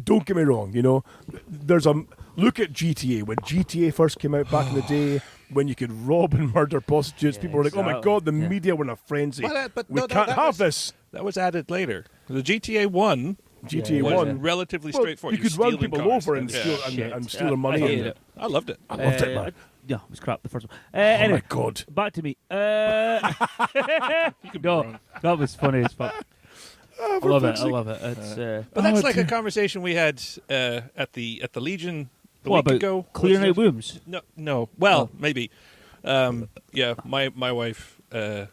don't get me wrong. You know, there's a look at GTA. When GTA first came out back in the day, when you could rob and murder prostitutes, Yeah, people were like, "Oh my exactly. god, the Yeah. media were in a frenzy. But we no, can't that have was- this." That was added later. The GTA 1 GTA was 1. relatively Well, straightforward. you could run stealing people cars. over and Yeah. steal Shit. and steal their money. I hated and- it. I loved it. I loved it, man. Yeah, it was crap, the first one. Oh Anyway, my god. back to me. No, that was funny as fuck. I love it. It's, But that's like a conversation we had at the Legion a what week about ago. clearing Was out wombs? No. Well, Oh. maybe. Yeah, my wife. So,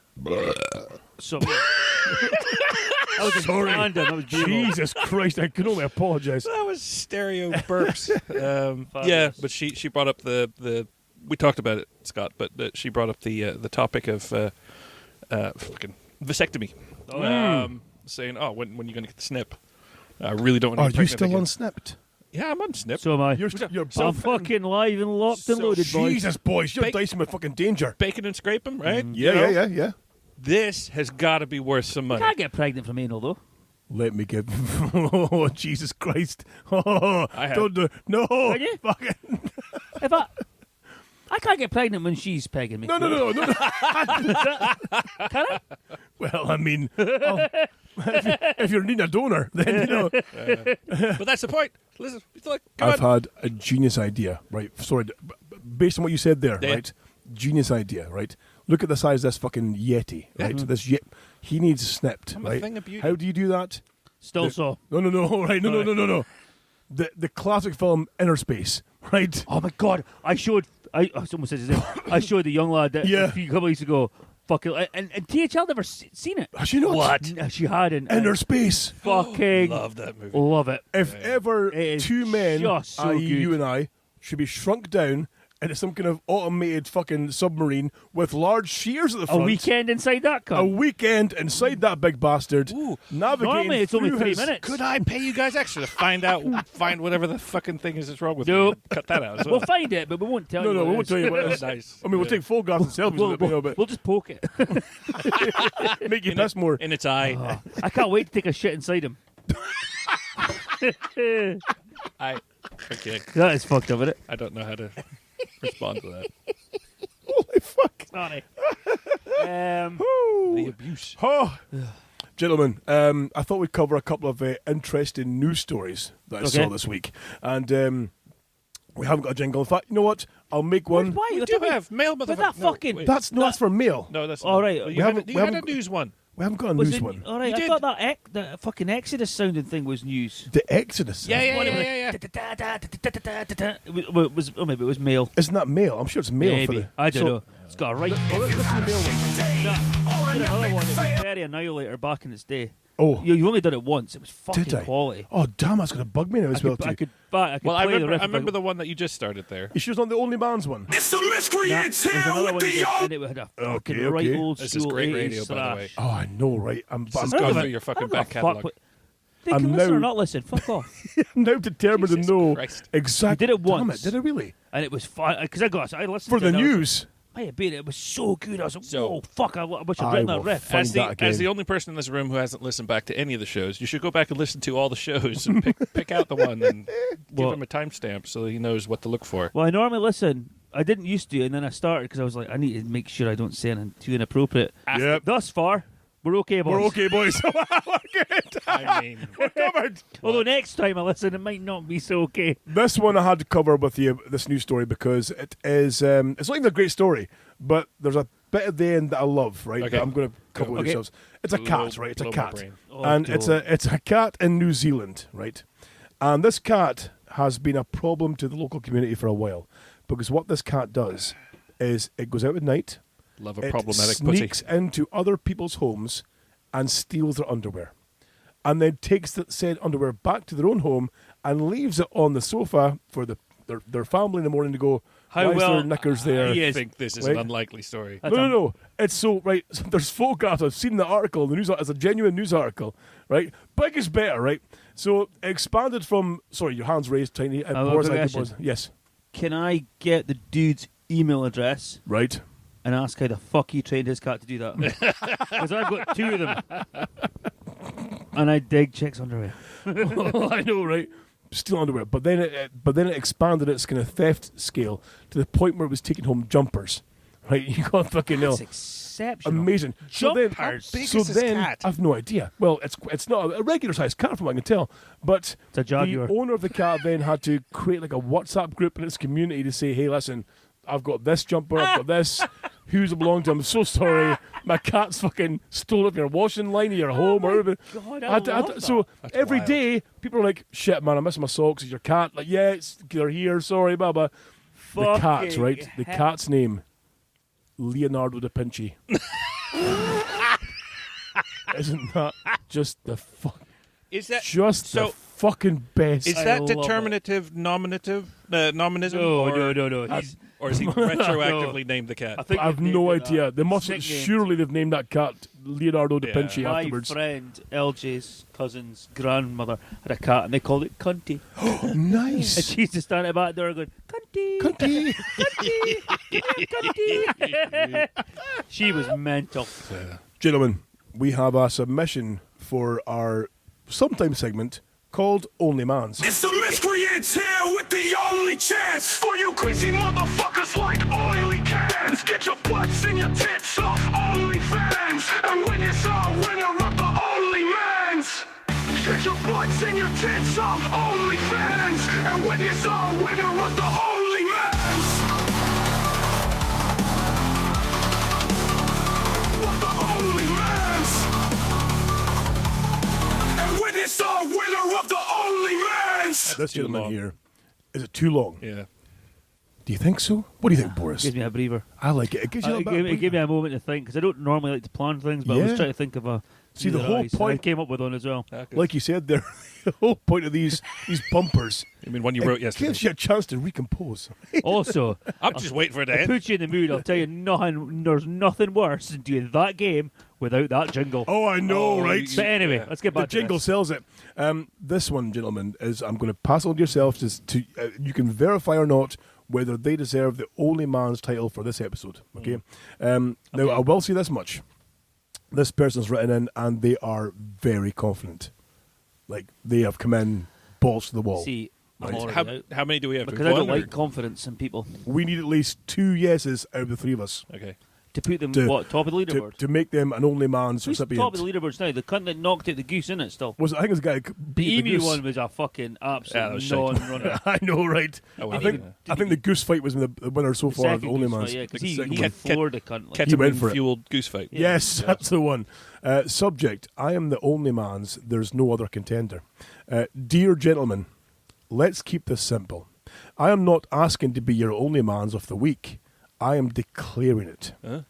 that was Sorry. random. That was beautiful. Jesus Christ, I can only apologise. That was stereo burps. Yeah, Fabulous. but she brought up the we talked about it, Scott, but she brought up the topic of fucking vasectomy. Saying, "Oh, when are you going to get the snip?" I really don't want to Are get you pregnant still again. unsnipped? Yeah, I'm on snip. So am I. You're I'm fucking live and locked and So loaded, boys. Jesus, boys, you're Bake- dicing with fucking danger. Bacon and scrape 'em, right? Yeah, You know? yeah. This has got to be worth some money. Can't get pregnant from anal though. Let me give. Oh, Jesus Christ! Oh, I have. don't do. No, Can you? fucking. If I can't get pregnant when she's pegging me. No. Can I? Well, I mean, if you're needing a donor, then you know. But that's the point. Listen, look, come I've on. had a genius idea, right? Sorry, based on what you said there, Yeah. right? Genius idea, right? Look at the size of this fucking Yeti, right? This he needs snipped, I'm a right? thing of beauty. How do you do that? Still so. No, right? No. The classic film Inner Space, right? Oh my god! Someone said his name. I showed the young lad that Yeah. a couple of weeks ago. Fucking and THL never seen it. Has she not? No, she hadn't. Inner Space. Fucking Love that movie. love it. If ever It is two men, just so i.e. good. you and I, should be shrunk down into some kind of automated fucking submarine with large shears at the A front. weekend inside that A cunt. weekend inside that big bastard. Ooh. Navigating Normally it's only through 3 his- minutes. Could I pay you guys extra to find whatever the fucking thing is that's wrong with Nope. me? Cut that out as well. We'll find it, but we won't tell you. No, what we it won't is. tell you what it is. Nice. I mean, we'll take photographs and selfies We'll, with it, you know, we'll, but we'll just poke it. make you piss more. In its eye. I can't wait to take a shit inside him. Okay. That is fucked up, isn't it? I don't know how to respond to that. Holy fuck. Sorry. The abuse. Oh. Gentlemen, I thought we'd cover a couple of interesting news stories that I saw this week. And we haven't got a jingle. In fact, you know what? I'll make one. Why? We do have mail, But motherfucker. that fucking- wait. That's for mail. No, that's All not. right. Well, We You, haven't- had, we you had a haven't- news one. We haven't got a Was news it, one. all right, You I did. thought that fucking Exodus sounding thing was news. The Exodus. Yeah. Maybe it was mail. Isn't that mail? I'm sure it's mail. Maybe. For the, I don't so- know. It's got a right. Oh, let's listen to the mail one. Another one that was very Annihilator back in its day. Oh, You only did it once. It was fucking did I? quality. Oh, damn, that's going to bug me now as well, too. I could Well, I play the remember, riff I if remember the one that you just started there. You sure it's not the Only Man's one? It's the Nah, miscreants there's here another with one the you did, young. and it had a fucking Okay, right okay. old This is school great 80s radio, by the way. thrash. Oh, I know, right? I'm This is I don't going know through your I fucking don't give back a fuck catalogue. what- They I'm can listen now- or not listen. Fuck off. now determined Jesus to know Christ. exactly. You did it Damn once. it, did I really? And it was fun because I listened For to the it and I was- news. Might have been. It was so good. I was like, So- whoa, fuck! I wish I'd I written that will riff. find that again. As the only person in this room who hasn't listened back to any of the shows, you should go back and listen to all the shows and pick out the one and give What? him a timestamp so he knows what to look for. Well, I normally listen. I didn't used to, and then I started because I was like, I need to make sure I don't say anything too inappropriate. Yep. Thus far, we're okay, boys. We're okay, boys. We're good. I mean, We're covered. Although next time I listen, it might not be so okay. This one I had to cover with you, this news story, because it is, it's not even a great story, but there's a bit at the end that I love, right? Okay. That I'm going to cover with Okay. yourselves. It's a cat, right? It's a blow my cat. brain. Oh, And don't. it's a cat in New Zealand, right? And this cat has been a problem to the local community for a while, because what this cat does is it goes out at night, love a it problematic pussy. sneaks into other people's homes and steals their underwear, and then takes the said underwear back to their own home and leaves it on the sofa for their family in the morning to go, How why is well- their knickers there? I Yes. think this is Right. an unlikely story. That's No. It's so, right, so there's photographs. I've seen the article. The news, it's a genuine news article, right? Big is better, right? So expanded from, sorry, your hands raised, Tiny. Boris, quick I think question. yes. Can I get the dude's email address Right. and ask how the fuck he trained his cat to do that? Because I've got two of them. And I dig chicks' underwear. I know, right? Still underwear, but then it expanded its kind of theft scale to the point where it was taking home jumpers, right? You got fucking know. That's exceptional. Amazing. Jumpers? How big so is this then cat? I've no idea. Well, it's not a regular sized cat from what I can tell, but It's a Jaguar. the owner of the cat then had to create like a WhatsApp group in its community to say, hey, listen, I've got this jumper, I've got this. Who's it belong to? I'm so sorry. My cat's fucking stole up your washing line of your home or whatever. God, I had to- so That's every wild. day, people are like, shit, man, I'm missing my socks. Is your cat? Like, yeah, they're here. Sorry, blah. The cat, right? The cat's name, Leonardo da Vinci. Isn't that just the Is that just so? the fucking best? Is I that love it. determinative, nominative, nominalism? No. Or is he retroactively named the cat? I think I have they've no named it idea. that. They must Nicknamed. surely they've named that cat Leonardo da Yeah. Vinci My afterwards. friend LJ's cousin's grandmother had a cat and they called it Cunty. And Nice. she used to stand at the back door going, Cunty, Cunty. Cunty. She was mental. Gentlemen, we have a submission for our sometime segment called Only Mans. It's the miscreants here with the only chance for you crazy motherfuckers like oily cans. Get your butts and your tits off OnlyFans and win this our winner of the Only Mans. Get your butts and your tits off OnlyFans and win this our winner of the Only Mans. What the Only Mans. And win this our winner of the Only Mans. This Too gentleman long. here, is it too long? Yeah. Do you think so? What do you think, Boris? Gives me a breather. I like it. It gives you a It bit of gave me a moment to think because I don't normally like to plan things, but I was Yeah. trying to think of a. See, the whole eyes, and point- I came up with one as well. like you said there, the whole point of these bumpers, I mean, one you wrote it yesterday. gives you a chance to recompose. Also, I'm just waiting for it to it end. puts you in the mood. I'll tell you, there's nothing worse than doing that game without that jingle. Oh, I know, Oh, right? you- But anyway, yeah. let's get The back to jingle this. sells it. This one, gentlemen, is I'm going to pass on to yourself to you can verify or not whether they deserve the Only Man's title for this episode. Okay. Now I will say this much: this person's written in, and they are very confident. Like they have come in balls to the wall. See, I'm already How, out. how many do we have? Because I don't One or- like confidence in people. We need at least 2 yeses out of the 3 of us Okay. To put them, To- top of the to, leaderboard? to make them an Only Man's Who's top recipient. of the leaderboards now? The cunt that knocked out the goose, in it still? Was I think it was a guy The beat emu goose. one was a fucking Yeah, that absolute was shite. non-runner. I know, right? Oh, I well, think yeah. I think the goose fight was the winner so The far of the second Only goose Man's. fight, yeah, because The he second one. floored the cunt. Like, He went for it. Ketamine-fueled goose fight. Yes, that's the one. Subject: I am the only man's. There's no other contender. Dear gentlemen, let's keep this simple. I am not asking to be your only man's of the week. I am declaring it. Huh?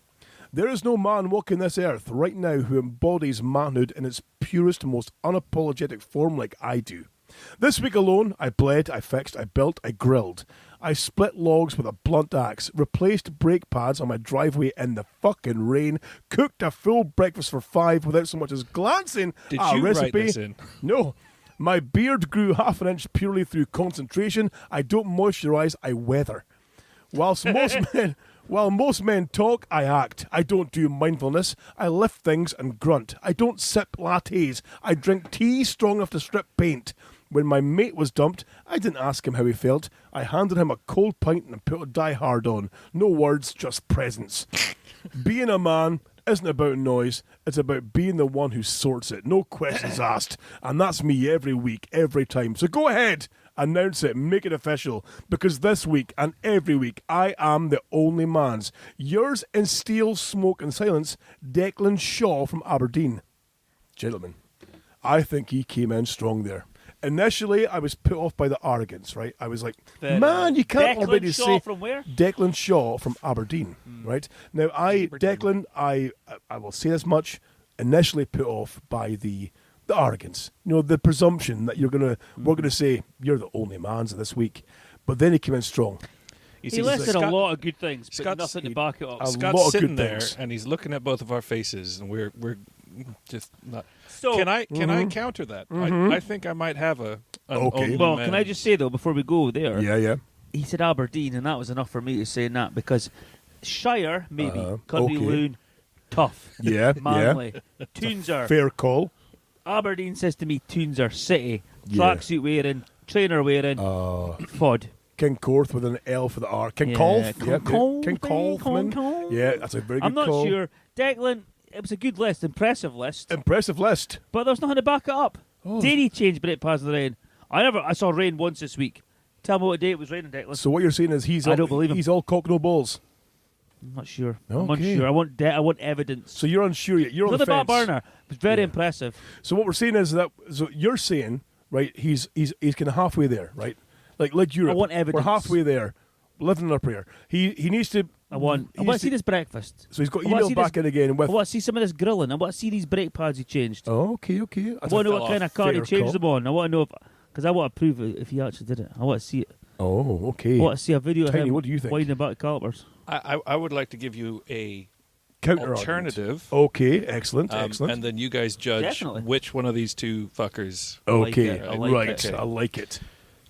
There is no man walking this earth right now who embodies manhood in its purest, most unapologetic form like I do. This week alone, I bled, I fixed, I built, I grilled. I split logs with a blunt axe, replaced brake pads on my driveway in the fucking rain, cooked a full breakfast for 5 without so much as glancing Did at a you write recipe. this in? No. My beard grew half an inch purely through concentration. I don't moisturize, I weather. Whilst most men While most men talk, I act. I don't do mindfulness. I lift things and grunt. I don't sip lattes. I drink tea strong enough to strip paint. When my mate was dumped, I didn't ask him how he felt. I handed him a cold pint and put a Die Hard on. No words, just presence. Being a man isn't about noise. It's about being the one who sorts it. No questions asked. And that's me every week, every time. So go ahead, announce it, make it official. Because this week and every week, I am the only man's. Yours in steel, smoke and silence, Declan Shaw from Aberdeen. Gentlemen, I think he came in strong there. Initially, I was put off by the arrogance, right? I was like, man, you can't Declan already Shaw say... from where? Declan Shaw from Aberdeen, right? Now, I will say this much, initially put off by the arrogance, the presumption that we're going to say, you're the only man's this week. But then he came in strong. He listed a lot of good things, but Scott's- nothing to back it up. a lot Scott's of sitting good there, things. and he's looking at both of our faces, and we're just not. So- can I counter that? I think I might have an Okay. only Well, man. can I just say, though, before we go there, Yeah. he said Aberdeen, and that was enough for me to say that, because Shire, maybe, Cundy okay. Loon, tough, Yeah, manly. Tunes are... Fair call. Aberdeen says to me, tunes are city. Yeah. Tracksuit wearing, trainer wearing, fod. King Corth with an L for the R. King Yeah, Colf. King Yep, Colf, King Colfman. Colf. Yeah, that's a very good I'm not call. sure. Declan, it was a good list, impressive list, Impressive list. but there's nothing to back it up. Oh. Did he change Brit past the rain? I saw rain once this week. Tell me what day it was raining, Declan. So what you're saying is I don't believe him. he's all cock no balls. I'm not sure. Okay. I'm unsure. I want evidence. So you're unsure yet. You're on Not the the back fence. burner. It was very Yeah. impressive. So what we're saying is that you're saying, right, he's kind of halfway there, right? Like Europe. I want evidence. We're halfway there. Living in our prayer. He needs to I want he to needs see to- this breakfast. So he's got I wanna emailed see back this- in again with I want to see some of this grilling. I want to see these brake pads he changed. Oh, okay. I That's want to know fell what kind off. of car he Fair changed call. them on. I want to know because I want to prove if he actually did it. I want to see it. Oh, okay. I want to see a video Tiny, of him what do you think? winding about calipers. I would like to give you a Counter alternative. Okay, excellent, Um, excellent. And then you guys judge Definitely. which one of these two fuckers. Okay, I like right. it. I like it.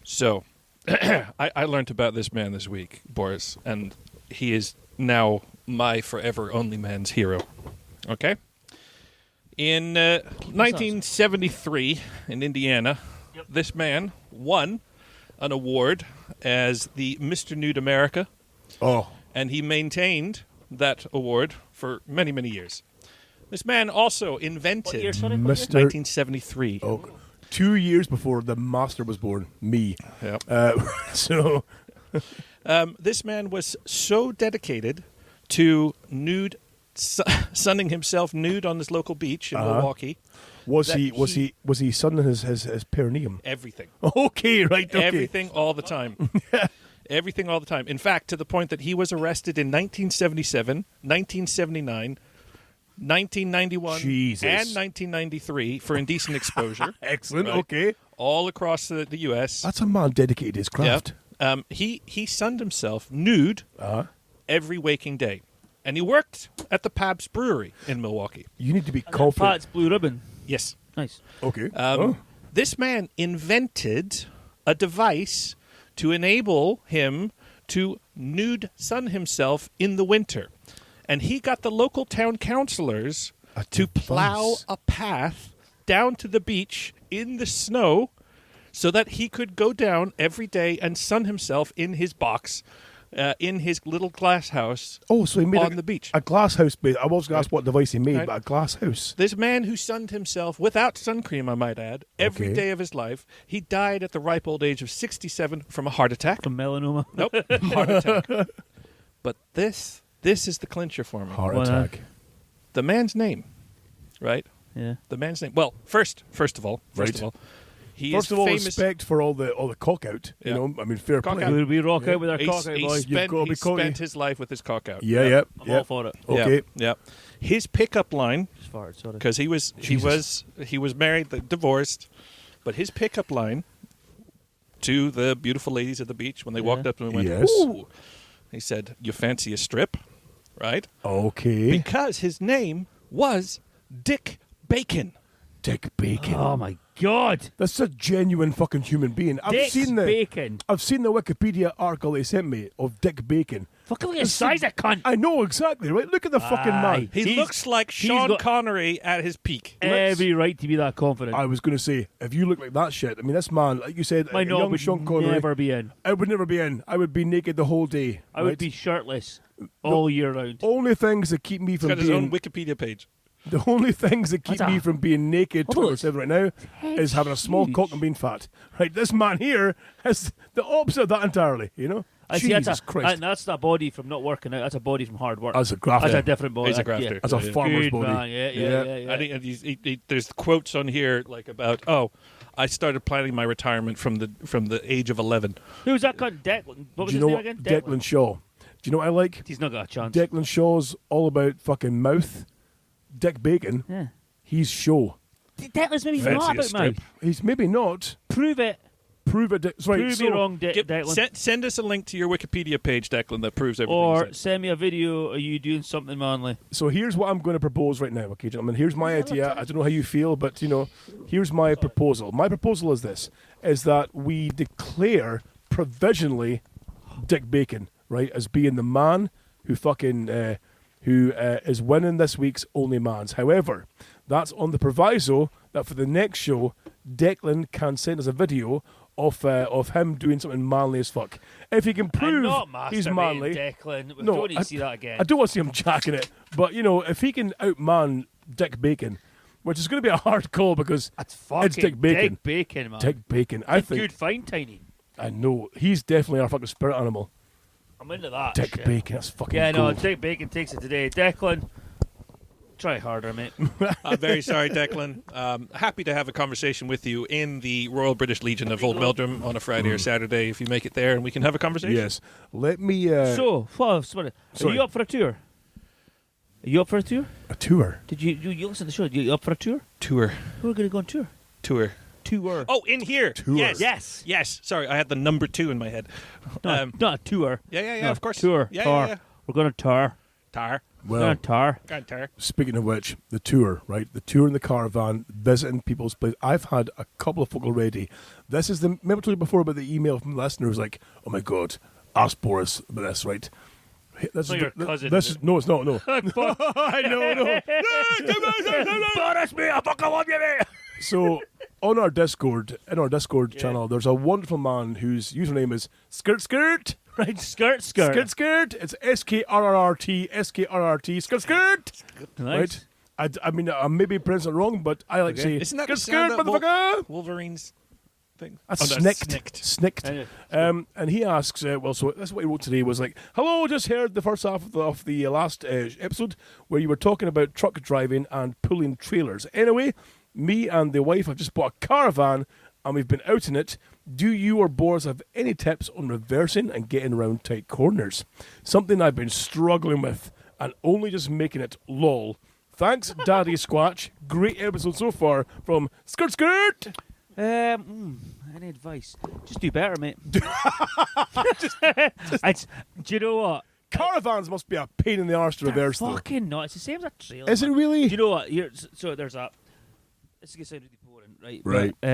So, I learned about this man this week, Boris, and he is now my forever only man's hero. Okay? In 1973, in Indiana, this man won an award as the Mr. Nude America, Oh, and he maintained that award for many, many years. This man also What invented year, sorry? What year? Mr. 1973. Oh, 2 years before the master was born, me. Yep. So, This man was so dedicated to sunning himself nude on this local beach in Milwaukee. was That he sunning his perineum? Everything. Okay, right. Okay. Everything all the time. Everything all the time. In fact, to the point that he was arrested in 1977, 1979, 1991, Jesus. and 1993 for indecent exposure. Excellent. Right. Okay, All across the U.S. that's a man dedicated to his craft. Yep. He sunned himself nude every waking day. And he worked at the Pabst Brewery in Milwaukee. You need to be confident. Pat's blue ribbon. Yes. Nice. Okay. This man invented a device to enable him to nude sun himself in the winter. And he got the local town councilors to plow device. a path down to the beach in the snow so that he could go down every day and sun himself in his box, in his little glass house Oh, so he made on the beach. a glass house. I was going to ask what device he made, Right. but a glass house. This man who sunned himself without sun cream, I might add, every Okay. day of his life, he died at the ripe old age of 67 from a heart attack. From melanoma. Nope, heart attack. But this is the clincher for me. Heart Well, attack. The man's name, right? Yeah. The man's name. Well, first of all, Right. he First is of all, famous. respect for all the cock out. Yeah. You know, I mean, fair Cock play. out. We rock out with our cock out, he boy. You've gotta be cocky. spent his life with his cock out. Yeah, yeah, I'm yeah. all for it. Okay. Yeah. His pickup line, Just farted, sorry. because he was married, divorced, but his pickup line to the beautiful ladies at the beach when they walked up to him and went, Yes. "Ooh," he said, "You fancy a strip?" Right? Okay. Because his name was Dick Bacon. Dick Bacon. Oh my God. That's a genuine fucking human being. Dick's Bacon. I've seen the Wikipedia article they sent me of Dick Bacon. Fucking look at his size, that cunt. I know exactly, right? Look at the fucking man. He looks like Sean got Connery at his peak. every right to be that confident. I was going to say, if you look like that shit, I mean, this man, like you said, My knob young would Sean Connery, never be in. I would never be in. I would be naked the whole day. I would be shirtless all year round. Only things that keep me He's from got his own being Wikipedia page. the only things that keep That's me a- from being naked Although 24/7 right now is having a small huge. cock and being fat. Right, this man here has the opposite of that entirely. You know, I see, Jesus that's Christ, that's not a body from not working out. That's a body from hard work. as a grafter, That's a different body. He's a grafter. as a Yeah. farmer's Good body. man. Yeah. I think there's quotes on here like about I started planning my retirement from the age of 11. Who was that cunt? Declan. What was Do you his know name what? again? Declan Shaw. Do you know what I like? He's not got a chance. Declan Shaw's all about fucking mouth. Dick Bacon, Yeah. he's show. Declan's maybe Fancy not a about strip. mouth. He's maybe not. Prove it. Prove it. Right, Prove so me wrong, Declan. Send us a link to your Wikipedia page, Declan, that proves everything. Or you said. send me a video of you doing something manly. So here's what I'm going to propose right now, okay, gentlemen. Here's my idea. I don't know how you feel, but, here's my proposal. My proposal is this, is that we declare provisionally Dick Bacon, right, as being the man who fucking, who is winning this week's Only Mans. However, that's on the proviso that for the next show, Declan can send us a video of him doing something manly as fuck. If he can And prove not he's masturbating, manly... Declan. We No, don't need to see that again. I don't want to see him jacking it, but if he can outman Dick Bacon, which is going to be a hard call because That's fucking it's Dick Bacon. Dick Bacon, man. Dick Bacon, I That's think. good find, Tiny. I know he's definitely our fucking spirit animal. I'm into that. Dick shit. Bacon, that's fucking Yeah, no, gold. Dick Bacon takes it today. Declan, try harder, mate. I'm very sorry, Declan. Happy to have a conversation with you in the Royal British Legion of Old Meldrum on a Friday or Saturday if you make it there and we can have a conversation. Yes, let me. So, sorry. Are Sorry. you up for a tour? Are you up for a tour? a tour. Did you listen to the show? You up for a tour? Tour. We're going to go on tour. Tour. Tour. Oh, in here. Tour. Yes. Yes. Sorry, I had the number 2 in my head. Not a tour. Yeah, No, of course. Tour. Yeah, Tar. yeah. We're going to tar. Tar. We're Well, going to tar. Gone tar. speaking of which, the tour, right? The tour in the caravan, visiting people's places. I've had a couple of folk already. This is the. Remember I told you before about the email from the listener who's like, "Oh my god, ask Boris about this, right?" This not your cousin, This is is no, it's not. No, I know, no. Boris, me, I fucking love you, mate. So on our Discord, channel, there's a wonderful man whose username is Skirt, right? Skirt. Skirt. It's SKRRT, Skirt. Nice. Right? I mean, I may be pronouncing it wrong, but I like to say Isn't that the Skirt, sound that motherfucker. Wolverine's thing? That's Oh, snicked. Anyway, And he asks, so this is what he wrote today, was like, hello, just heard the first half of the last episode where you were talking about truck driving and pulling trailers. Anyway, me and the wife have just bought a caravan and we've been out in it. Do you or Boris have any tips on reversing and getting around tight corners? Something I've been struggling with and only just making it lol. Thanks, Daddy Squatch. Great episode so far from Skirt. any advice? Just do better, mate. Do you know what? Caravans must be a pain in the arse to reverse, though. Fucking not. It's the same as a trailer. Is it man. really? Do you know what? So there's that. This is going to sound really boring, right? Right. But,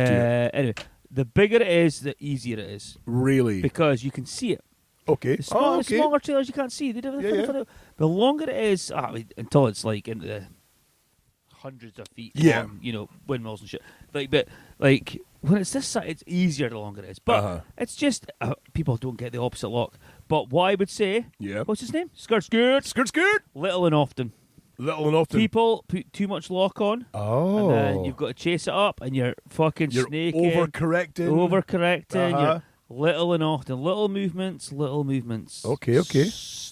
anyway, the bigger it is, the easier it is. Really? Because you can see it. Okay. The smaller trailers you can't see. Yeah. The longer it is, until it's like into the hundreds of feet Yeah. long, windmills and shit. But when it's this size, it's easier the longer it is. But it's just people don't get the opposite lock. But what I would say, Yeah. what's his name? Skirt. Skirt. Little and often. Little and often. People put too much lock on, Oh. and then you've got to chase it up, and you're fucking You're snaking, overcorrecting. overcorrecting. Uh-huh. You're little and often, little movements. Okay.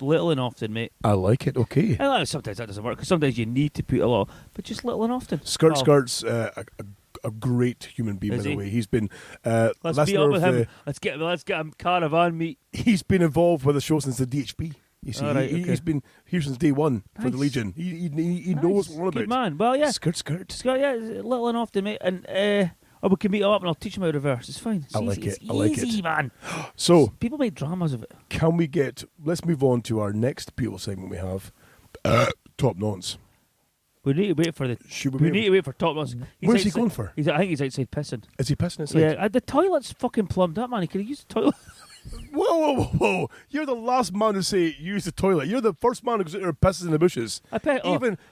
Little and often, mate. I like it. Okay. And sometimes that doesn't work because sometimes you need to put a lot, but just little and often. Skirt's a great human being, by Is the he? way. He's been Let's meet listener up with of him. Let's get him caravan meet. he's been involved with the show since the DHP. You see, All right, he's been here since day one for the Nice. Legion. He knows what we're on Good about. man. Well, yeah. Skirt. Scott, yeah, little and often, mate. And or we can meet him up and I'll teach him how to reverse. It's fine. It's I like easy. it. It's I like easy, it. man. So, People make dramas of it. can we let's move on to our next people segment we have. Top nonce. We need to wait for the. Should We need to wait for top notch. Where's he going for? I think he's outside pissing. Is he pissing inside? Yeah, the toilet's fucking plumbed up, man. He could have used the toilet. Whoa. You're the last man to say use the toilet. You're the first man who goes out there and pisses in the bushes. I bet.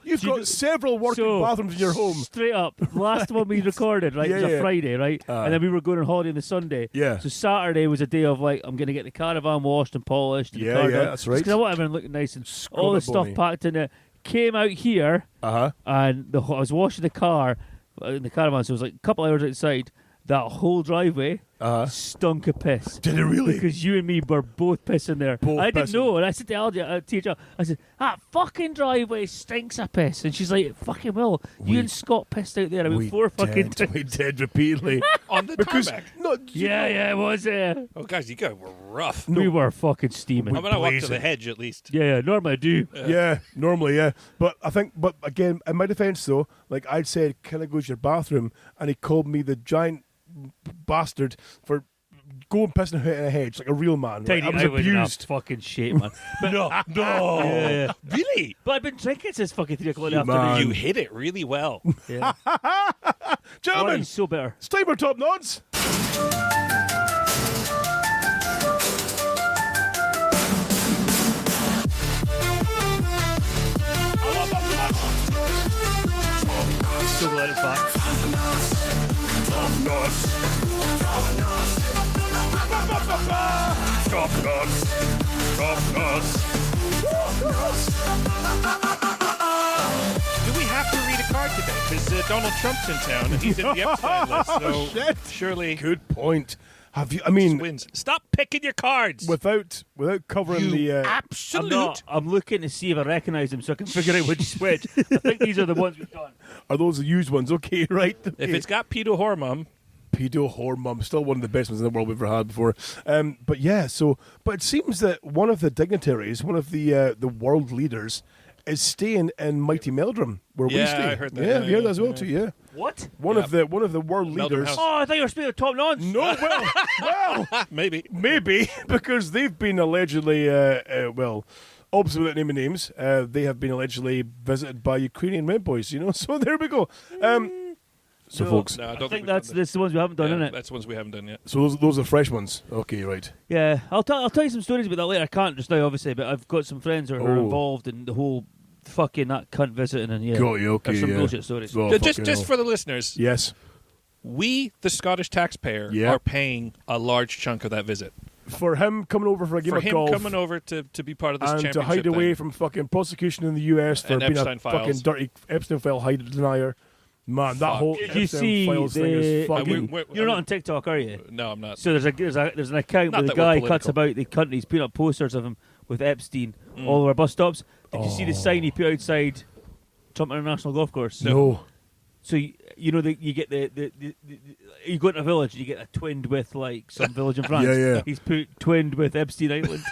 You've got several working bathrooms in your home. Straight up, last one we recorded, right? Yeah, it was a yeah. Friday, right? And then we were going on holiday on the Sunday. Yeah. So Saturday was a day of like, I'm going to get the caravan washed and polished. And the Yeah, car yeah, done. that's right. Because I want everyone looking nice and Scrub all the it, stuff Bonnie. packed in it. Came out here, and I was washing the car in the caravan, so it was like a couple hours outside. That whole driveway stunk of piss. Did it really? Because you and me were both pissing there. Both I didn't pissing. know, and I said to Aldia, THL, I said, that fucking driveway stinks of piss. And she's like, fucking will. You and Scott pissed out there about 4 fucking times. We did repeatedly. On the because tarmac. no, Yeah, it was. Oh, guys, you guys were rough. We were fucking steaming. I'm going to walk to blazing. the hedge at least. Yeah, normally I do. Yeah, normally, yeah. But again, in my defence though, like I'd said, can I go to your bathroom? And he called me the giant bastard for going pissing in a hedge like a real man. Right? Tiny, I was in a abused. fucking shape, man. But, No. yeah. Really? But I've been drinking since fucking 3 o'clock in the Man. afternoon. You hit it really well. Yeah. Oh, Gentlemen, he's so bitter. it's time for top nods. So glad it's back. Do we have to read a card today? Because Donald Trump's in town and he's in the Epstein list. So Shit. surely Good point. Have you? I mean, wins. Stop picking your cards. without covering the. absolute. I'm looking to see if I recognise them so I can figure out which switch. I think these are the ones we've done. Are those the used ones? Okay, right. If Okay. it's got pedo hormum, Pedo Hormum, still one of the best ones in the world we've ever had before. But yeah, but it seems that one of the dignitaries, one of the world leaders, is staying in Mighty Meldrum, where we Yeah, stay. I heard that. Yeah, Yeah, you heard that yeah, as well yeah. too. Yeah, What? one of the world Meldrum leaders. House. Oh, I thought you were speaking of top nons. No, well, maybe because they've been allegedly, obviously without naming names, they have been allegedly visited by Ukrainian red boys. You know, so there we go. So No. folks, no, I I don't think we've that's done this. the ones we haven't done, Yeah, innit? that's ones we haven't done yet. so those are fresh ones. Okay, right. Yeah, I'll tell you some stories about that later. I can't just now, obviously, but I've got some friends who are Oh. involved in the whole fucking that cunt visiting, and yeah, Got you. Okay, there's some yeah. bullshit stories. Oh, Just fucking hell. for the listeners, Yes. we, the Scottish taxpayer, Yeah. are paying a large chunk of that visit. For him coming over for a game For of him golf coming over to be part of this and championship to hide away thing. from fucking prosecution in the US for And being Epstein a files. fucking dirty Epstein file hide denier. Man, that Fuck. whole Did you Epstein see files thing is the- fucking. You're not on TikTok, are you? No, I'm not. So there's an account Not where the that we're guy political. cuts about the country. He's putting up posters of him with Epstein all over bus stops. Did you see the sign he put outside Trump International Golf Course? No. So you know you get the you go into a village and you get a twinned with like some village in France. Yeah. He's put twinned with Epstein Island.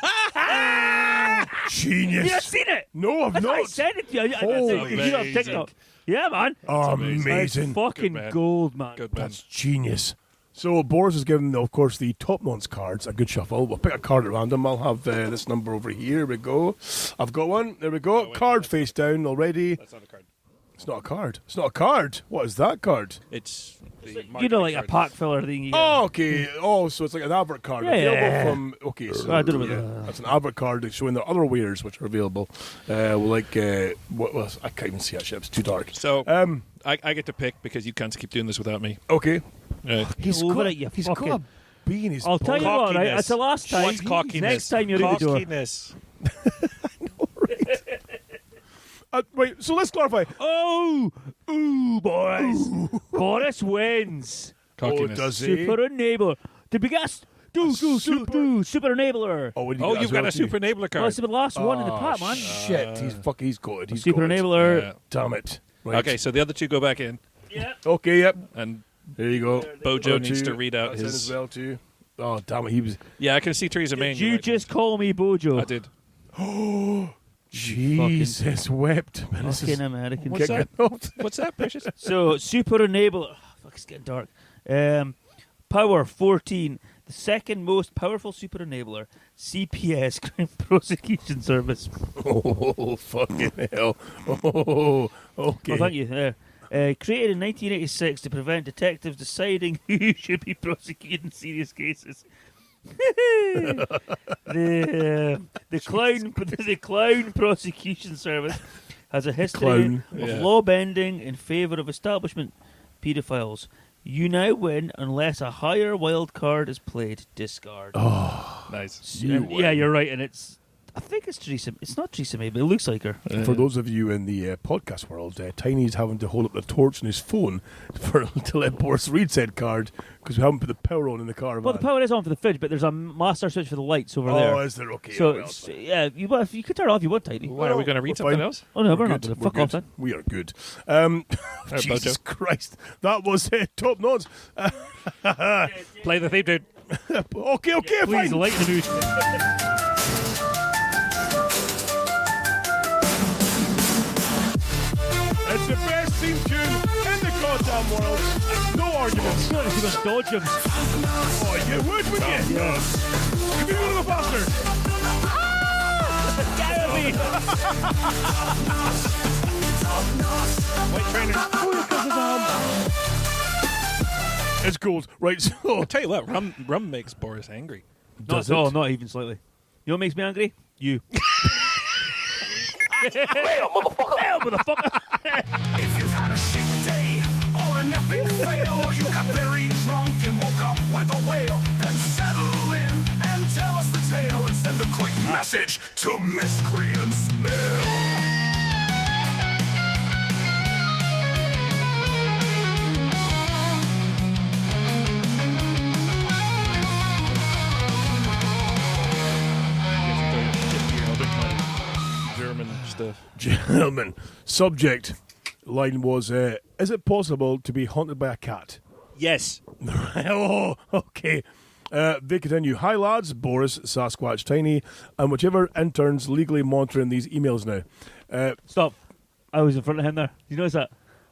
Genius. You seen it? No, I've That's why I not. sent it to you. I Holy you on amazing. TikTok. Yeah, man. Oh, amazing. amazing. It's fucking Good man. gold, man. Good man. That's genius. So Boris has given, of course, the top nonce cards a good shuffle. We'll pick a card at random. I'll have this number over here. Here we go. I've got one. There we go. wait, Card that's- face down already. That's not a card. It's not a card. It's not a card. What is that card? It's the You know, marketing like a card. pack filler thing. You get. Oh, okay. Oh, so it's like an advert card. Yeah. Available from. Okay, so I don't know about that. that's an advert card showing their other wares which are available. What was? I can't even see that shit. It's too dark. So I get to pick because you cunts keep doing this without me. Okay. He's over it, you He's fucking- got a bee in his I'll tell you pocket. what, right? That's the last time. What's cockiness? Next time you're out the door. Cockiness. Right, so let's clarify. Oh, ooh, Boris. Boris wins. Cockiness. does he? Super enabler. Did we get super enabler? Oh, what did you Oh, get you've as got well, a too? super enabler Well, card. it's the last one in the pack, man. Shit, he's goated. He's Super goated. enabler. Yeah. Damn it. Right. Okay, so the other two go back in, Yeah. Okay, yep. and There you go. Bojo Other needs two. to read out That's in his. as well too. Oh damn it, he was. Yeah, I can see Theresa May. Did you just call me Bojo? I did. Jesus wept. Man, this Fucking is American. What's kicking that? off. What's that, Precious? So, super enabler. Oh, fuck, it's getting dark. Power 14. The the second most powerful super enabler, CPS, Crime Prosecution Service. Oh, fucking hell. Oh, okay. Oh, thank you. Created in 1986 to prevent detectives deciding who should be prosecuting serious cases. the clown prosecution service has a history of law bending in favour of establishment paedophiles. You now win unless a higher wild card is played. Discard. Oh, nice. Yeah, you're right, and I think it's Teresa. It's not Teresa May, but it looks like her. For those of you in the podcast world, Tiny's having to hold up the torch on his phone to let Boris read said card because we haven't put the power on in the car. Well, the power is on for the fridge, but there's a master switch for the lights over there. Oh, is there? Okay. So, well, you could turn it off if you want, Tiny. Why, are we going to read something else? Oh, no, we're not. good. Fuck We're off, good. then. We are good. Bojo. Jesus Christ. That was top notch. Play the theme, dude. Okay, Please, fine. lighten the mood. It's the best theme tune in the goddamn world. No arguments. You must dodge him. Oh, you would, wouldn't you? Yes. Give me one of the bastard. White trainer. It's gold. Right, so... I'll tell you what, rum makes Boris angry. Does Not at all, it? not even slightly. You know what makes me angry? You. Motherfucker! If you've had a shit day or an epic fail, you got very drunk and woke up like a whale, then settle in and tell us the tale and send a quick message to Miscreants Mail. German stuff. Gentlemen, subject line was, is it possible to be haunted by a cat? Yes. Oh, okay. They continue. Hi, lads. Boris, Sasquatch, Tiny, and whichever interns legally monitoring these emails now. Stop. I was in front of him there. You notice that?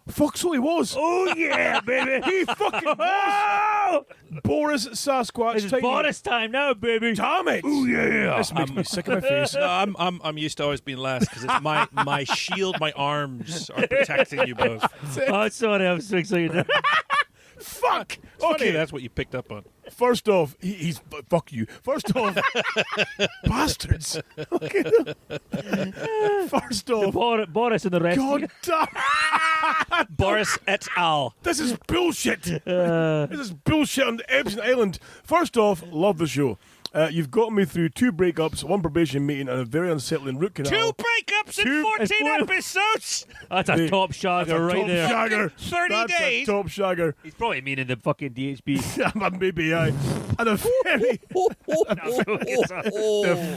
Fuck, so he was. Oh, yeah, baby. He fucking was. Boris, Sasquatch, It's Tiny. bonus time now, baby. Damn it. Oh, yeah. This makes me sick of my face. No, I'm used to always being last because it's my shield, my arms are protecting you both. Oh, sorry. I'm so excited. Fuck. Funny Okay. that's what you picked up on. First off, he's fuck you. First off, bastards. Okay. First off, Boris and the rest. God damn. Boris et al. This is bullshit. This is bullshit on Epstein Island. First off, love the show. You've gotten me through 2 breakups, 1 probation meeting, and a very unsettling root canal. 2 breakups in Two- 14 It's four- episodes. That's a top shagger right top there. shagger. 30 That's days. a top shagger. He's probably meaning the fucking DHB. Maybe I. And a very. The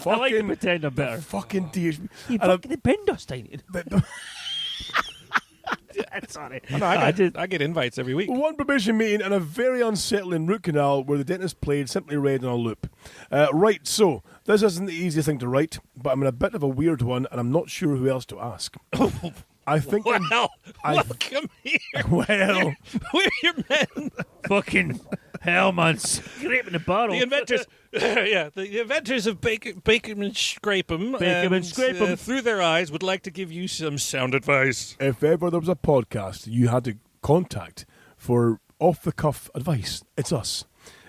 I like to fucking. pretend I'm better. Fucking DHB. You And a- fucking bend us, Tiny. Sorry. I get invites every week. 1 probation meeting and a very unsettling root canal where the dentist played Simply Red on a loop. Right, so this isn't the easiest thing to write, but I'm in a bit of a weird one and I'm not sure who else to ask. I think I'm. Well, I- welcome here. Well, We're your men. Fucking hell, man. Scraping the bottle. The inventors, the inventors of Bacon and Scrape'em, Bacon and Scrape'em. through their eyes, would like to give you some sound advice. if ever there was a podcast you had to contact for off-the-cuff advice, it's us.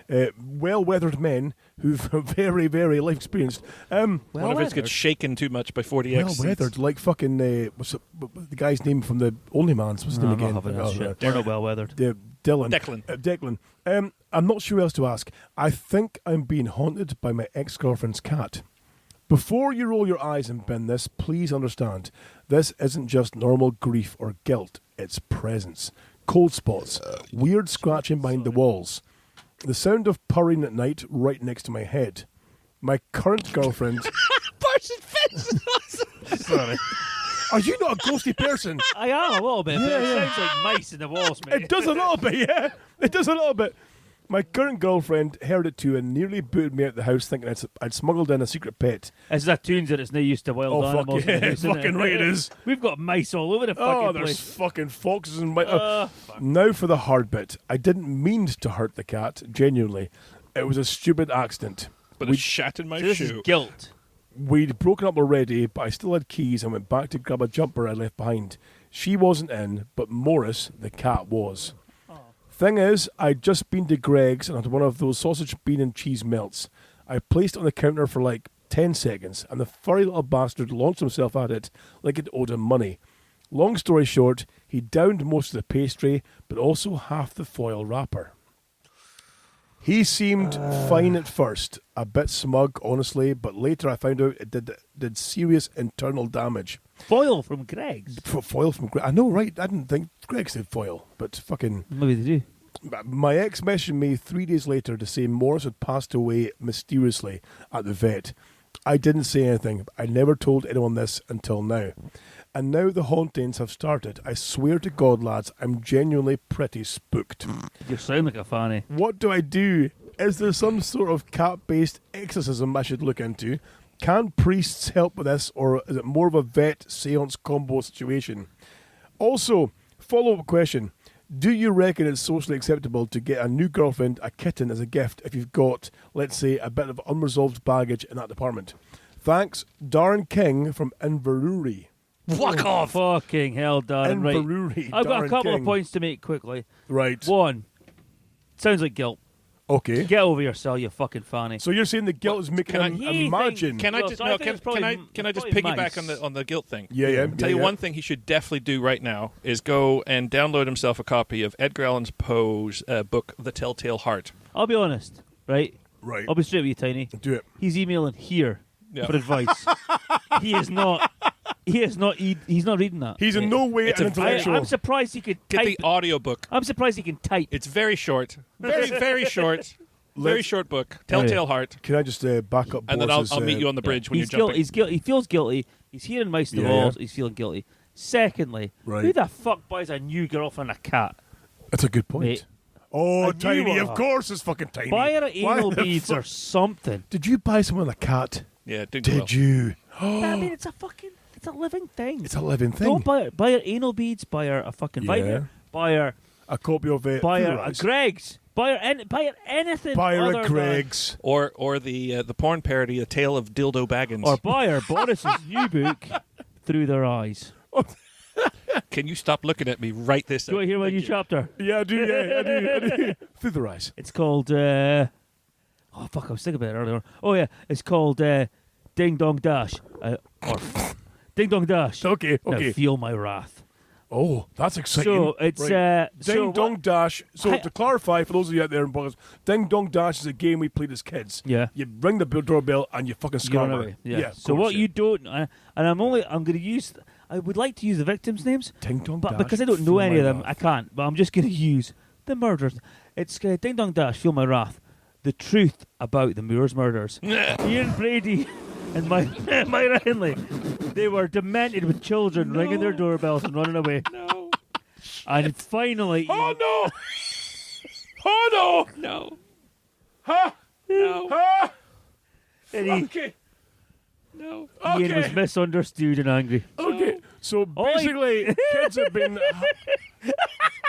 Well-weathered men who've very, very life experienced. One of us gets shaken too much by 40X. Well-weathered, like fucking, what's the guy's name from the Only Mans? What's his name again? They're not well weathered. Dylan. Declan. Declan. I'm not sure who else to ask. I think I'm being haunted by my ex-girlfriend's cat. Before you roll your eyes and bin this, please understand, this isn't just normal grief or guilt. It's presence. Cold spots. Weird scratching behind the walls. The sound of purring at night right next to my head. My current girlfriend... Parsons Fence is awesome. Sorry. Are you not a ghosty person? I am a little bit, but Yeah, it yeah. sounds like mice in the walls, mate. It does a little bit, yeah. It does a little bit. My current girlfriend heard it too and nearly booted me out of the house thinking I'd smuggled in a secret pet. It's that tunes that it's no used to wild Oh, fuck animals. in the yeah. house, isn't Fucking right it is. We've got mice all over the Oh, fucking there's place. fucking foxes and... Now for the hard bit. I didn't mean to hurt the cat, genuinely. It was a stupid accident. But it shat in my So this is shoe. guilt. We'd broken up already, but I still had keys and went back to grab a jumper I left behind. She wasn't in, but Morris, the cat, was. Thing is, I'd just been to Greg's and had one of those sausage, bean and cheese melts. I placed it on the counter for like 10 seconds, and the furry little bastard launched himself at it like it owed him money. Long story short, he downed most of the pastry, but also half the foil wrapper. He seemed fine at first, a bit smug, honestly, but later I found out it did serious internal damage. Foil from Greg's. Foil from Greg. I know, right? I didn't think Greg said foil, but fucking... Maybe they do. My ex messaged me 3 days later to say Morris had passed away mysteriously at the vet. I didn't say anything. I never told anyone this until now. And now the hauntings have started. I swear to God, lads, I'm genuinely pretty spooked. You sound like a fanny. What do I do? Is there some sort of cat-based exorcism I should look into? Can priests help with this, or is it more of a vet seance combo situation? Also, follow-up question. Do you reckon it's socially acceptable to get a new girlfriend a kitten as a gift if you've got, let's say, a bit of unresolved baggage in that department? Thanks, Darren King from Inverurie. Fuck off! Fucking hell, Darren. Right. Inverurie, I've got a Darren couple King. of points to make quickly. Right. One, sounds like guilt. Okay. Get over yourself, you fucking fanny. So you're saying the guilt is making can I- him He imagine? Can I Well, just so I no? think it's Can I just probably piggyback mice. on the guilt thing? Yeah. Tell you one thing he should definitely do right now is go and download himself a copy of Edgar Allan Poe's book, The Telltale Heart. I'll be honest, right? Right. I'll be straight with you, Tiny. Do it. He's emailing here Yeah. for advice. He is not. He is not. He's not reading that. He's in no way It's an a- intellectual. I'm surprised he could Get type. the audiobook. I'm surprised he can type. It's very short. Very, very short. Very short book. Telltale Heart. Can I just back up? And then I'll Boris's, meet you on the bridge when He's you're jumping. guilty. He's guilty. He feels guilty. He's hearing mice in the Yeah, walls. yeah. He's feeling guilty. Secondly, Right. who the fuck buys a new girlfriend a cat? That's a good point. Mate. Oh, I Tiny, knew of course it's fucking Tiny. Buy her Why anal the beads fuck- or something. Did you buy someone a cat? Yeah, did Did you? I mean, it's a living thing. It's a living thing. Don't buy her anal beads. Buy her a fucking Yeah. vitamin. Buy her A copy of it. Buy her a Greg's. Buy her anything. Buy her other a than- Greg's. Or the porn parody, A Tale of Dildo Baggins. Or buy her Boris's new book, Through Their Eyes. Can you stop looking at me right this Do you want to hear my new chapter? Yeah, I do. Yeah, I do. Through the eyes. It's called. Oh fuck! I was thinking about it earlier. Oh yeah, it's called Ding Dong Dash. Or Ding Dong Dash. Okay. Now Okay. feel my wrath. Oh, that's exciting. So it's Right. so Ding what- Dong Dash. So Hi- to clarify, for those of you out there in Buggers, Ding Dong Dash is a game we played as kids. Yeah. You ring the doorbell and you fucking You run scammer. away. Yeah. of So course, what yeah. you don't, and I'm going to use. I would like to use the victims' names, Ding Dong but Dash. because I don't feel know any my of them, wrath. I can't. But I'm just going to use the murders. It's Ding Dong Dash, Feel My Wrath. The truth about the Moors murders. Ian Brady and Myra Henley. They were demented with children ringing their doorbells and running away. No. And finally, Oh no! Oh no! No. Ha! No. Ha! and he, Okay. No. Ian was Okay. misunderstood and angry. Okay. So basically,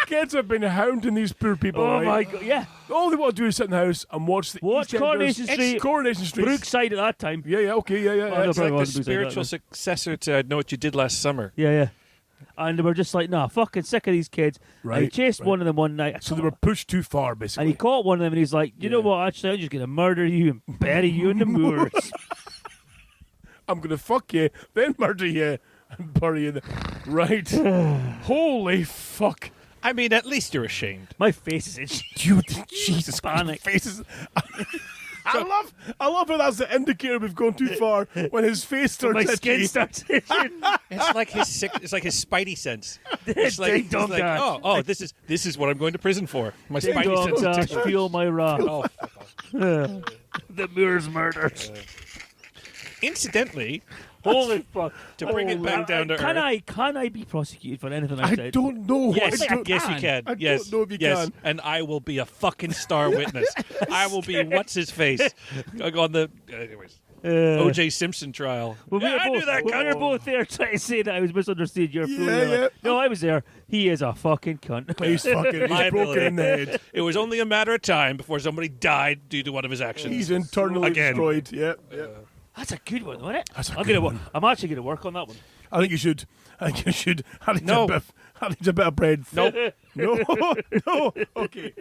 kids have been hounding these poor people. Oh right? my god! Yeah, All they want to do is sit in the house and watch the Watch EastEnders- Coronation Street. Coronation Street. Brookside at that time. Yeah. Okay. Yeah. Oh, no, It's probably like the wasn't Brookside, spiritual that successor to I Know What You Did Last Summer. Yeah. And they were just like, nah, fucking sick of these kids. And he Right, chased right. one of them one night. So they were pushed too far, basically. And he caught one of them and he's like, you know what, actually, I'm just going to murder you and bury you in the moors. I'm gonna fuck you, then murder you, and bury you. Right. Holy fuck! I mean, at least you're ashamed. My face is itchy. You, Jesus Panic. Christ, faces. I love how that's the indicator we've gone too far when his face starts My itchy. skin starts itching. It's like his it's like his spidey sense. It's like, Ding he's dong like, dash. oh, this is what I'm going to prison for. My Ding spidey dong sense. dash, is tickled. feel my wrath. Oh, fuck off. The moors murders. Incidentally, Holy fuck. to bring it back down to earth. Can I be prosecuted for anything I I said? don't know. Yes, I don't, yes, you can. I yes, don't know if you yes. can. And I will be a fucking star witness. I will be what's his face on the. Anyways, O.J. Simpson trial. Well, Yeah, I knew that we cunt. were both there trying to say that I was misunderstood. You're Yeah, fooling me. yeah. No, I was there. He is a fucking cunt. He's broken in the head. It was only a matter of time before somebody died due to one of his actions. He's internally Again. destroyed. Yeah, yeah. That's a good one, isn't it? That's a I'm good gonna. one. I'm actually going to work on that one. I think you should. I think you should. I need No. a bit of bread. Nope. No. No. Okay.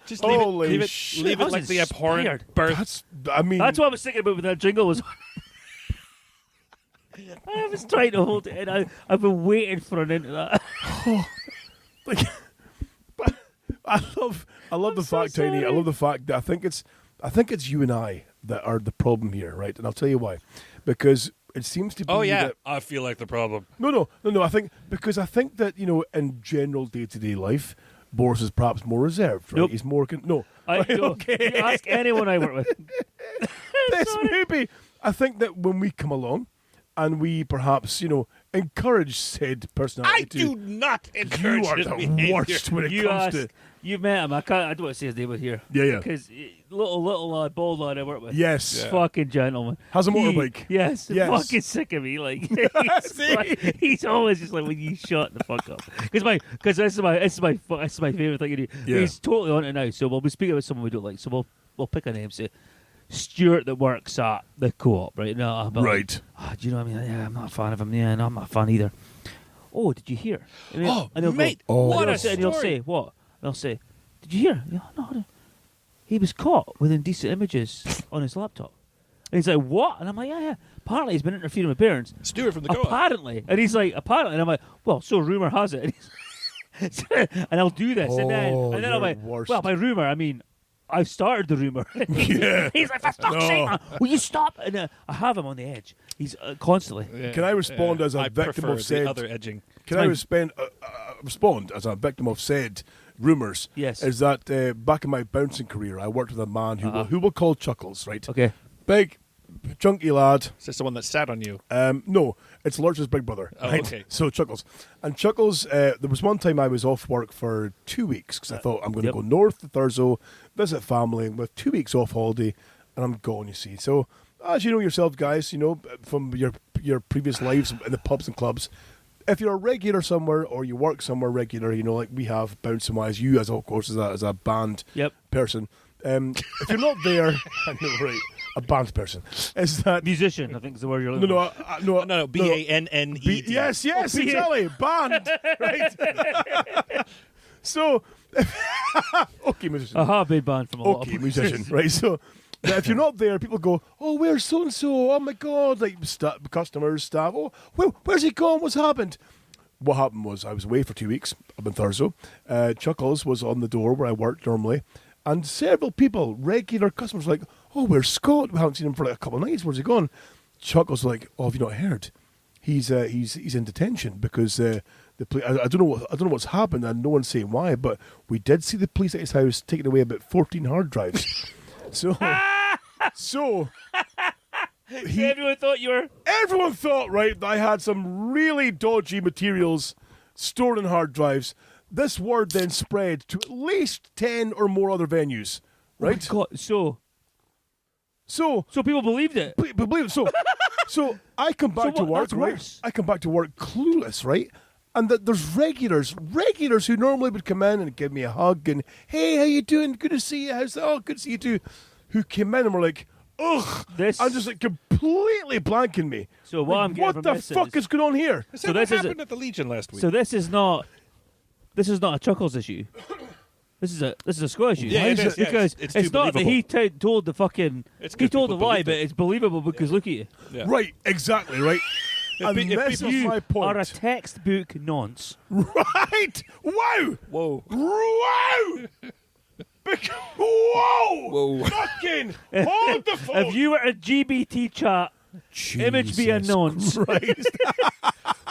Just leave Holy it. Leave it, shit. leave I it was like the inspired. abhorrent birth. That's. I mean. That's what I was thinking about when that jingle was. I was trying to hold it in. I've been waiting for an into that. Like, but I love the fact, Tiny. I sorry. love the fact that I think it's you and I that are the problem here, right? And I'll tell you why. Because it seems to be Oh yeah, that, I feel like the problem. No. I think that in general day-to-day life, Boris is perhaps more reserved, right? Nope. He's more Right, No, okay. you ask anyone I work with. This maybe. I think that when we come along and we perhaps encourage said personality, I do not encourage you are this the behavior. worst when it You comes ask. to You've met him. I don't want to say his name here. Yeah. Because little lad, bald lad I work with. Yes. Yeah. Fucking gentleman. Has a He- motorbike. Yes. Yes. Fucking sick of me. Like See? he's always just like, "Will you shut the fuck up?" Because this is my favorite thing to do. Yeah. He's totally on it now. So we'll be speaking about someone we don't like. So we'll pick a name. Say Stuart that works at the co-op. Right. No. I'm like, Right. do you know what I mean? Yeah, I'm not a fan of him. Yeah, no, I'm not a fan either. Oh, did you hear? And Oh, he'll mate, go, what and a he'll say- And he'll story. say, what? And I'll say, did you hear? You know, no, he was caught with indecent images on his laptop. And he's like, what? And I'm like, yeah. Apparently he's been interfering with parents. Stuart from the co-op. Apparently. And he's like, apparently. And I'm like, well, so rumour has it. And, and I'll do this. and then I'm you're like, worst. well, by rumour, I mean, I've started the rumour. Yeah. He's like, for fuck's sake, man, will you stop? And I have him on the edge. He's constantly. Yeah. Can I respond as a I victim prefer of said? the other edging. Can I respond as a victim of said rumours? Yes. Is that back in my bouncing career, I worked with a man who we'll call Chuckles, right? Okay. Big, chunky lad. Is this the one that sat on you? No, it's Lurch's big brother. Oh, right? okay. So Chuckles. And Chuckles, there was one time I was off work for 2 weeks because I thought I'm going to Yep. go north to Thurso, visit family with 2 weeks off holiday, and I'm gone, you see. So, as you know yourself, guys, from your previous lives in the pubs and clubs, if you're a regular somewhere or you work somewhere regular, like we have bouncing wise, you as of course as a band Yep. person. If you're not there, I know, right? A band person is that Musician, I think is the word you're looking no, for. No, B-A-N-N-E-D. Yes, exactly. Band, right? So, okay, musician. Big band from a lot Okay, of musician, right? So, now if you're not there, people go, "Oh, where's so and so? Oh my God!" Like customers, staff. Oh, where's he gone? What's happened? What happened was I was away for 2 weeks up in Thurso. Chuckles was on the door where I worked normally, and several people, regular customers, were like, "Oh, where's Scott? We haven't seen him for like a couple of nights. Where's he gone?" Chuckles was like, "Oh, have you not heard? He's in detention because the police. I don't know what's happened, and no one's saying why, but we did see the police at his house taking away about 14 hard drives." So Everyone thought you were. everyone thought, right, that I had some really dodgy materials stored in hard drives. This word then spread to at least 10 or more other venues, right? God, so people believed it. Believe it. So I come back to what- work, that's right? worse. I come back to work clueless, right? And there's regulars who normally would come in and give me a hug and, "Hey, how you doing? Good to see you. Good to see you too." Who came in and were like, "Ugh," This- and just like completely blanking me. So what I'm getting what from the this fuck is going on here? Is So that this what is happened at the Legion last week? So this is not a Chuckles issue. This is a Scott issue. Yeah, it is, yeah. Because It's it's too not that he told the fucking. It's He 'cause told the people lie, believed but it. it's believable because look at you. Yeah. Right, exactly, right. And if this people- is You my point. are a textbook nonce. Right? Wow! Whoa. Wow! Whoa! Whoa. Fucking hold the phone! If you were a GBT chat, image be a Jesus nonce. Christ.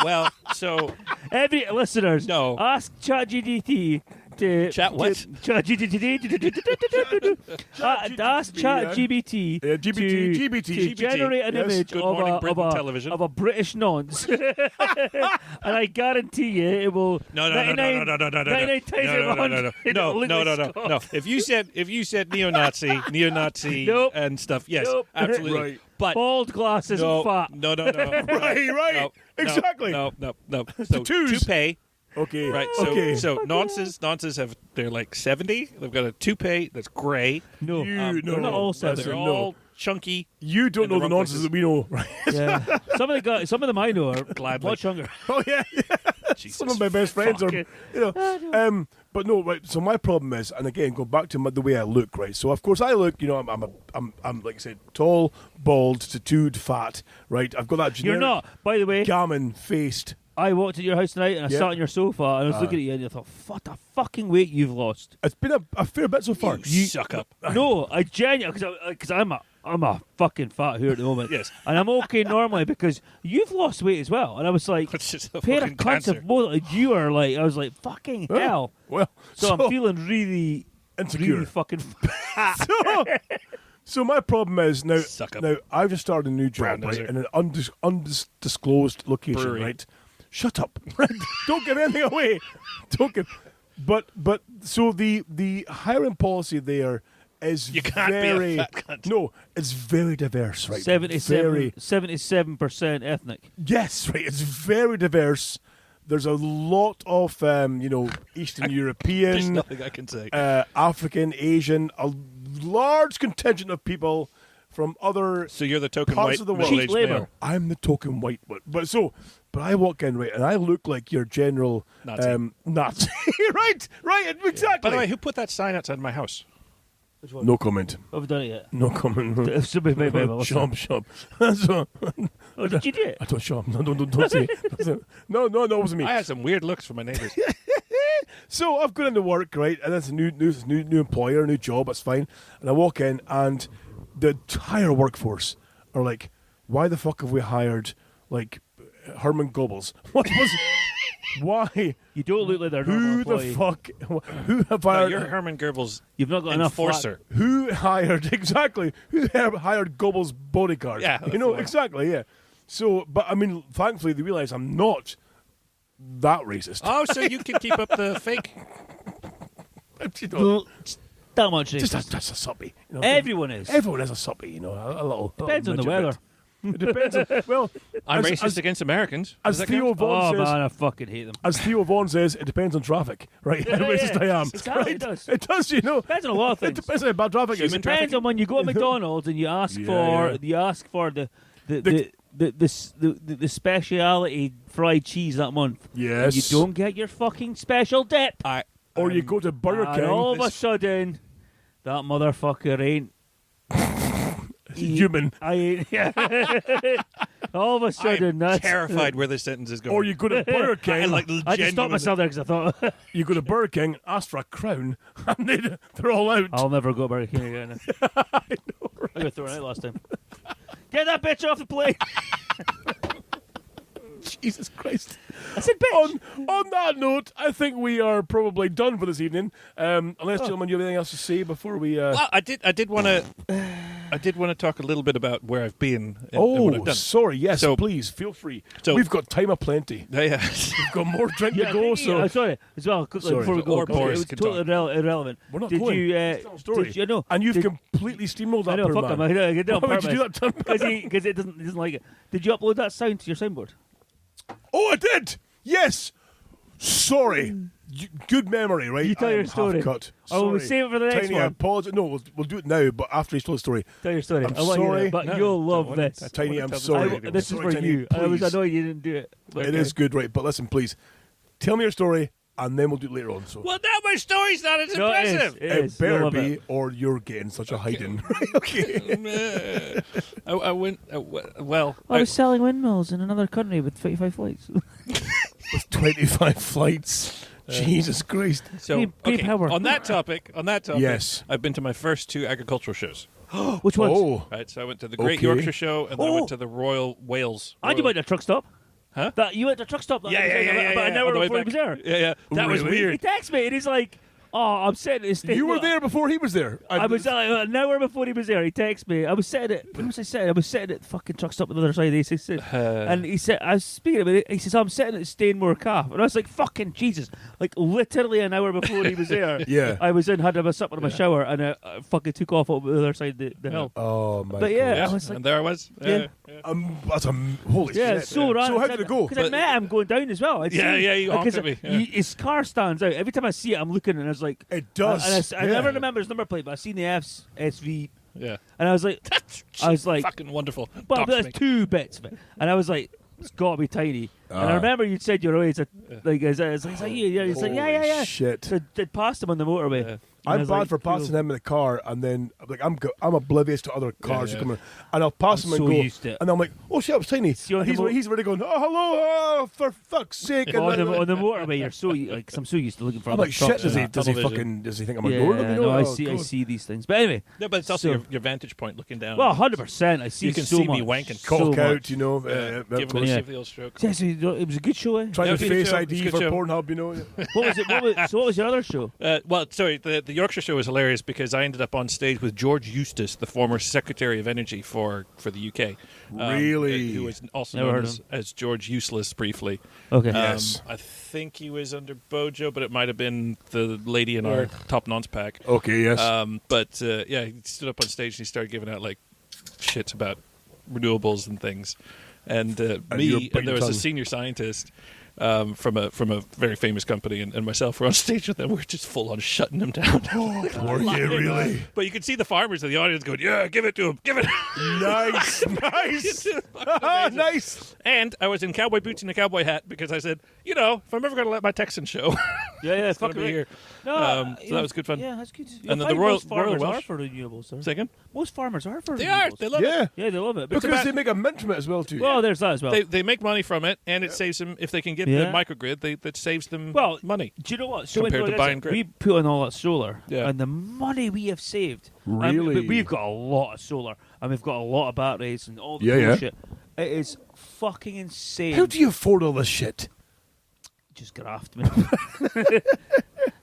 Well, so Every listeners, No. ask ChatGPT to Chat what? Ask ChatGPT to generate an Yes. image Good Morning Britain of television. a British nonce, and I guarantee you it will. No. 99 times out of 100, it'll look like Scott. No. If you said neo-Nazi, Nope. and stuff, yes, Nope. absolutely. Right. But Bald glasses no, and fat. no. Right. No, Exactly. No. So twos. toupee. Okay. Right. So okay. so nonces they're like 70. They've got a toupee that's grey. No, You- they're not all that's seven. They're no. all chunky. You don't in know the the wrong nonsense places. that we know. Right? Yeah. Some of them I know are Gladly. much younger. Oh yeah. Jesus Some of my best friends are, fucking- but no, right. So my problem is, and again, go back to the way I look, right? So of course I look, I'm like I said, tall, bald, tattooed, fat, right? I've got that You're generic not. By the way, gammon-faced. I walked into your house tonight and I Yeah. sat on your sofa and I was looking at you and I thought, what the fucking weight you've lost. It's been a fair bit so far. You suck up. No, I genuinely, because I'm a fucking fat here at the moment. Yes. And I'm okay normally because you've lost weight as well. And I was like, It's just a pair of fucking cunts cancer. of both. You are like, I was like, fucking Well, hell. Well, So I'm feeling really, insecure. really fucking So my problem is now. Suck up. Now I've just started a new Brown job, right, noser. in an undisclosed location, Brewery. right? Shut up! Right? Don't give anything away. Don't give. But so the hiring policy there is You can't be a very fat cunt. no. It's very diverse, right? 77% ethnic. Yes, right. It's very diverse. There's a lot of Eastern There's European, nothing I can say. African, Asian, a large contingent of people from other So you're the token parts white of the world. middle-aged Cheap labour. male. I'm the token white one. But I walk in, right, and I look like your general Nazi. Nazi. right, exactly. By the way, who put that sign outside my house? Which one? No comment. Have we done it yet? No comment. Somebody made me listen. Shop. So, Oh, did you do it? I don't shop. No, don't say. No, it wasn't me. I had some weird looks from my neighbors. So I've gone into work, right, and that's a new employer, new job. That's fine. And I walk in, and the entire workforce are like, "Why the fuck have we hired like Herman Goebbels? What was? Why? You don't look like they're normal Who employee. the fuck? Who have No, hired? you're Herman Goebbels' You've not got enough enforcer. Who hired exactly? Who hired Goebbels' bodyguard? Yeah, that's you know the one. exactly. Yeah. So, but I mean, thankfully they realise I'm not that racist. Oh, so you can keep up the fake. You know, Well, that much. just racist. that's a suppy. You know, Everyone is. Everyone is a suppy, you know, a little. Depends on the midget weather. bit. It depends. Well, I'm as- racist as- against Americans. As Does that Theo count? Vaughan Oh says, man, I fucking hate them. as Theo Vaughan says, it depends on traffic, right? How racist I am. Exactly, right? it does. It does, you know. Depends on a lot of It things. depends on how bad traffic is. Human Depends on when you go to McDonald's and you ask Yeah. the speciality fried cheese that month. Yes. And you don't get your fucking special dip. Or you go to Burger And King. all of a sudden, that motherfucker ain't human. I ain't. Yeah. all of a sudden, I'm that's terrified where this sentence is going. Or you go to Burger King. I like I just stopped genuinely- myself there because I thought You go to Burger King, ask for a crown, and they're all out. I'll never go to Burger King again. I got thrown out last time. Get that bitch off the plate. Jesus Christ. I said bitch. On that note, I think we are probably done for this evening. Unless, gentlemen, you have anything else to say before we... Well, I did want to talk a little bit about where I've been. And what I've done. sorry. Yes, So- please, feel free. so- We've got time aplenty. Yeah. We've got more drink Yeah, to go, so... sorry, as well, quickly Sorry. before we go, Or because Boris it was can totally talk. irrelevant. We're not did going. you, It's still a story. did you know? And you've did, completely steamrolled that I know, poor fuck him. man. I did it on Why would purpose. you do that to him? Because he doesn't like it. Did you upload that sound to your soundboard? Oh, I did! Yes! Sorry. Good memory, right? You tell I am your story. half-cut. Oh, we'll Sorry. save it for the next Tiny, I one. apologize. No, we'll do it now, but after he's told the story. Tell your story. I'm I want you to, sorry. but No, you'll don't love want it. this. Tiny, I'm tell the sorry. story. This is Sorry, for Tiny, you. I was please. annoyed you didn't do it. But It is good, right? But listen, please. Tell me your story, and then we'll do it later on. So Well, now my story's not as No, it is. impressive. It it is. You'll better love be, it. or you're getting such a hiding. Okay. I went. Well, I was selling windmills in another country with 25 flights. With 25 flights. Jesus Christ. so Babe okay, Howard. on that topic. Yes. I've been to my first 2 agricultural shows. Which ones? Oh. Right, so I went to the Great Okay. Yorkshire Show and then I Oh. went to the Royal Wales. And you went to a truck stop. Huh? That you went to a truck stop. That Yeah, about an on hour the way before he back. was there. Yeah, yeah. That was Really? He weird. texts me and he's like, "Oh, I'm sitting at the station." You were there before he was there. I was an hour before he was there. He texted me. I was sitting at. Where was I sitting? I was sitting at the fucking truck stop on the other side of the A66. And he said, "I was speaking about it." He says, "I'm sitting at Stainmore Calf," and I was like, "Fucking Jesus!" Like literally an hour before he was there. Yeah. I was in, had a supper in my shower, and I fucking took off over the other side of the hill. Oh my But yeah, Yeah, I was like, and there I was. Yeah. that's a holy yeah, shit. so random. So how did it go? Because I met him going down as well. I'd Yeah, seen- yeah, he honked because at me, yeah. his car stands out every time I see it. I'm looking, and I was like, It does. And I yeah. never remember his number plate, but I seen the SV, Yeah. and I was like, fucking wonderful. But Docs there's me. 2 bits of it. And I was like, it's got to be tiny. And I remember you said you're always like, he's like, yeah. He's like, yeah. Holy shit. So I passed him on the motorway. Yeah. And I I'm was bad like, for passing cool. him in the car, and then like I'm oblivious to other cars yeah. who come in, and I'll pass I'm him and so go, used to it. and I'm like, oh shit, I was tiny. See, on And the he's mo- he's already going, oh hello, oh, for fuck's sake. And on, then- the, on the motorway, you're so like, 'cause I'm so used to looking for I'm other like, shit, trucks does and he that. double vision. fucking does he think I'm Yeah, ignoring him? You know? no, I Oh, see God. these things. But anyway, Yeah, but it's also So- your vantage point looking down. well, 100%. I see You can so see much. me wanking. so Cock much. out, you know. Give him a Yeah. severe stroke. Yeah, so it was a good show, eh? Trying Yeah, to it was a good face show. It was a ID good for show. Pornhub, you know. What was your other show? Well, sorry, the Yorkshire show was hilarious because I ended up on stage with George Eustace, the former Secretary of Energy for the UK. Really? Who was also Never known heard as George Useless briefly. Okay. Yes. I think he was under Bojo, but it might have been the lady in our top nonce pack. Okay, yes. But yeah, he stood up on stage and he started giving out like shits about renewables and things. And you were me biting and there was a tongue. senior scientist from a very famous company and myself were on stage with them. We're just full on shutting him down. Were you really? But you could see the farmers in the audience going, "Yeah, give it to him, give it." Nice, nice, nice. And I was in cowboy boots and a cowboy hat because I said, you know, if I'm ever going to let my Texan show, Yeah, it's going fuck to be here. No, So that was good fun. Yeah, that's good. And I the find Royal- most farmers Royal are Welsh- for renewables. Sir. Second, Most farmers are for they renewables. are. They love it. Yeah, Yeah, they love it. because they make a mint from it as well too. Well, there's that as well. They make money from it, and it saves them if they can get Yeah. the microgrid. That saves them Well, money. Do you know what? So Compared to buying grid. we put on all that solar, Yeah. and the money we have saved. Really? But we've got a lot of solar, and we've got a lot of batteries and all the Yeah, yeah. bullshit. It is fucking insane. How do you afford all this shit? Just graft me?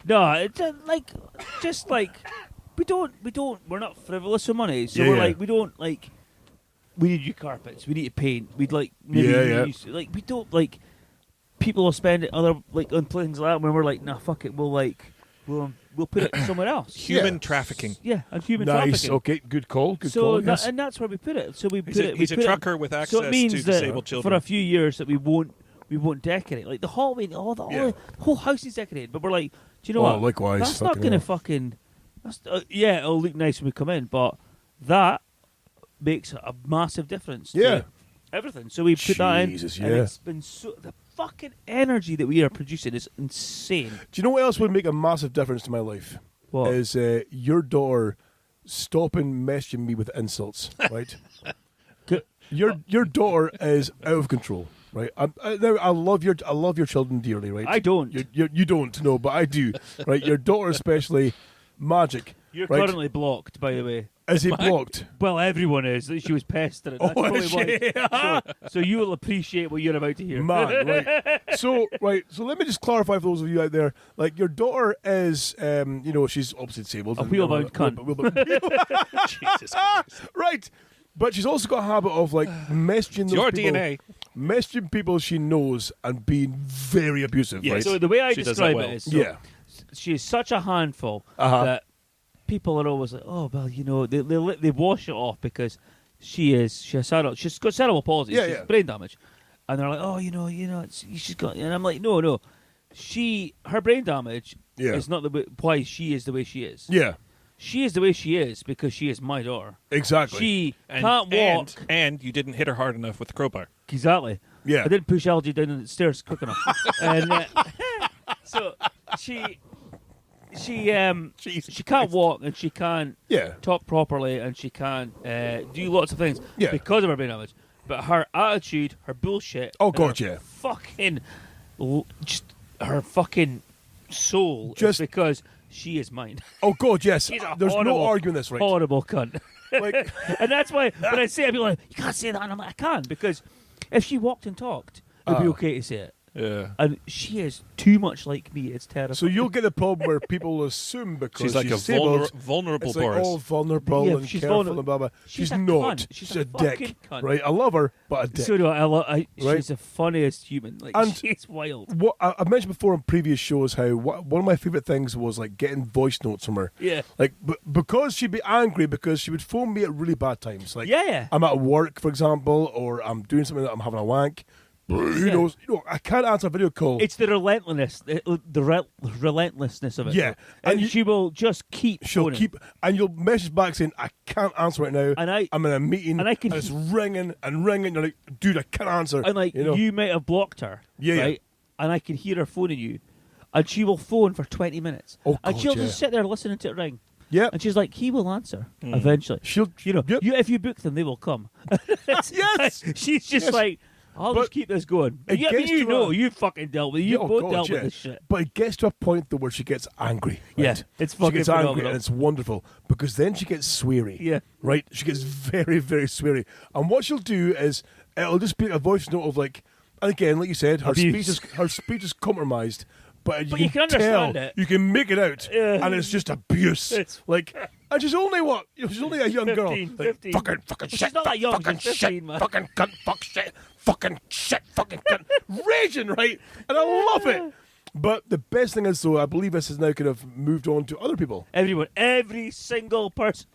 No, it's just like we're not frivolous with money, so Yeah, we're yeah. like we don't like. We need new carpets. We need to paint. We'd like maybe Yeah, yeah. like we don't like. People will spend it other like on things like that when we're like, nah, fuck it. We'll put it somewhere else. Human Yeah. trafficking. Yeah, and human Nice. trafficking. Okay. Good call. Good So call. that, Yes. and that's where we put it. So we put He's a, it. he's a we put trucker it, with access so it means to that disabled children. for a few years that we won't decorate like the hallway, all the Yeah. whole house is decorated. But we're like, do you know Oh, what? likewise. That's not Fucking going to hell. fucking. That's, yeah, it'll look nice when we come in, but that makes a massive difference. Yeah. To everything. So we put that in, Jesus, and yeah. it's been so the fucking energy that we are producing is insane. Do you know what else would make a massive difference to my life? What? Is your daughter stopping messaging me with insults, right? Good. Your daughter is out of control, right? I love your children dearly, right? I don't. You don't, no, but I do, right? Your daughter especially, magic. You're right? currently blocked, by the way. Is he blocked? Well, everyone is. She was pestering. That's Oh, probably is why. she? So you will appreciate what you're about to hear. Man, right. So let me just clarify for those of you out there. Like, your daughter is, she's obviously disabled. A wheelbound cunt. Jesus Christ. Right. But she's also got a habit of, like, messaging It's those your people, DNA. messaging people she knows and being very abusive, Yes. right? So the way I She does describe that well. it is, so yeah. she is such a handful Uh-huh. that people are always like, oh well, they wash it off because she's got cerebral palsy, Yeah, she's yeah. brain damage, and they're like, oh, she's got, and I'm like, no, her brain damage Yeah. is not why she is the way she is. Yeah. She is the way she is because she is my daughter. Exactly. She And, can't walk. and you didn't hit her hard enough with the crowbar. Exactly. Yeah. I didn't push Algie down the stairs quick enough. And so she can't walk and she can't Yeah. talk properly and she can't do lots of things Yeah. because of her brain damage. But her attitude, her bullshit. Oh, and God, her yeah. Fucking, just her fucking soul Just- is because she is mine. Oh, God, yes. She's a There's horrible, no arguing this, right? Horrible cunt. Like, And that's why when I say it, people are like, you can't say that. And I'm like, I can, because if she walked and talked, it'll be okay to say it. Yeah. And she is too much like me. It's terrible. So you'll get a problem where people will assume because She's like a disabled, vulnerable it's like, Boris. oh, vulnerable Yeah, and she's careful vulnerable. and blah blah. She's a not. cunt. She's She's a a dick. fucking cunt. Right? I love her, but a dick. So do I. Right? She's the funniest human. Like, And- she's wild. What I've mentioned before on previous shows, how one of my favorite things was like getting voice notes from her. Yeah. Like because she'd be angry because she would phone me at really bad times. Like Yeah. I'm at work, for example, or I'm doing something that I'm having a wank. Who Yeah. knows? I can't answer a video call. It's the relentlessness of it. Yeah. And And you- she will just keep She'll phoning. keep, and you'll message back saying, "I can't answer right now. And I'm in a meeting, and I can- it's ringing and ringing." You're like, "Dude, I can't answer." And like, you know? you might have blocked her. Yeah, yeah. right? And I can hear her phoning you. And she will phone for 20 minutes. Oh, and God, she'll yeah. just sit there listening to it ring. yeah, And she's like, he will answer eventually. she'll, You know, yep. if you book them, they will come. Yes. She's just Yes. like, I'll But just keep this going. it Yeah, I mean, gets you to know, a- you fucking dealt with it. You Yeah, oh, both God, dealt with yeah. this shit. But it gets to a point though where she gets angry. Right? Yeah, it's she fucking gets angry, phenomenal. and it's wonderful because then she gets sweary. Yeah. right. She gets very, very sweary, and what she'll do is it'll just be a voice note of like, and again, like you said, her Abuse. speech is compromised. But you can understand tell, it. You can make it out, Yeah. and it's just abuse. It's- like, and she's only what? She's only a young girl. 15, Like, 15. Fucking She's shit. not that young, Fucking she's shit. 15, man. Fucking cunt. Fuck shit. Fucking shit. Fucking cunt. Raging, right? And I love it. But the best thing is, though, I believe this has now kind of moved on to other people. Everyone, every single person.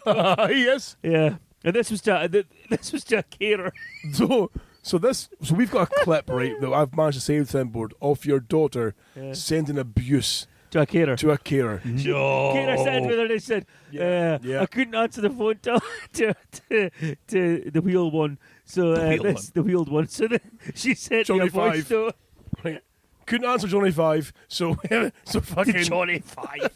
Yes. Yeah. And this was to a carer. So we've got a clip, right, that I've managed to save to soundboard of your daughter sending abuse To a carer. to a carer. Carer said with her, they said, Yeah, yeah. I couldn't answer the phone to the wheeled one. So the wheeled one. So she sent me a Johnny voice Five. note Right. Couldn't answer Johnny 5, so fucking to Johnny 5.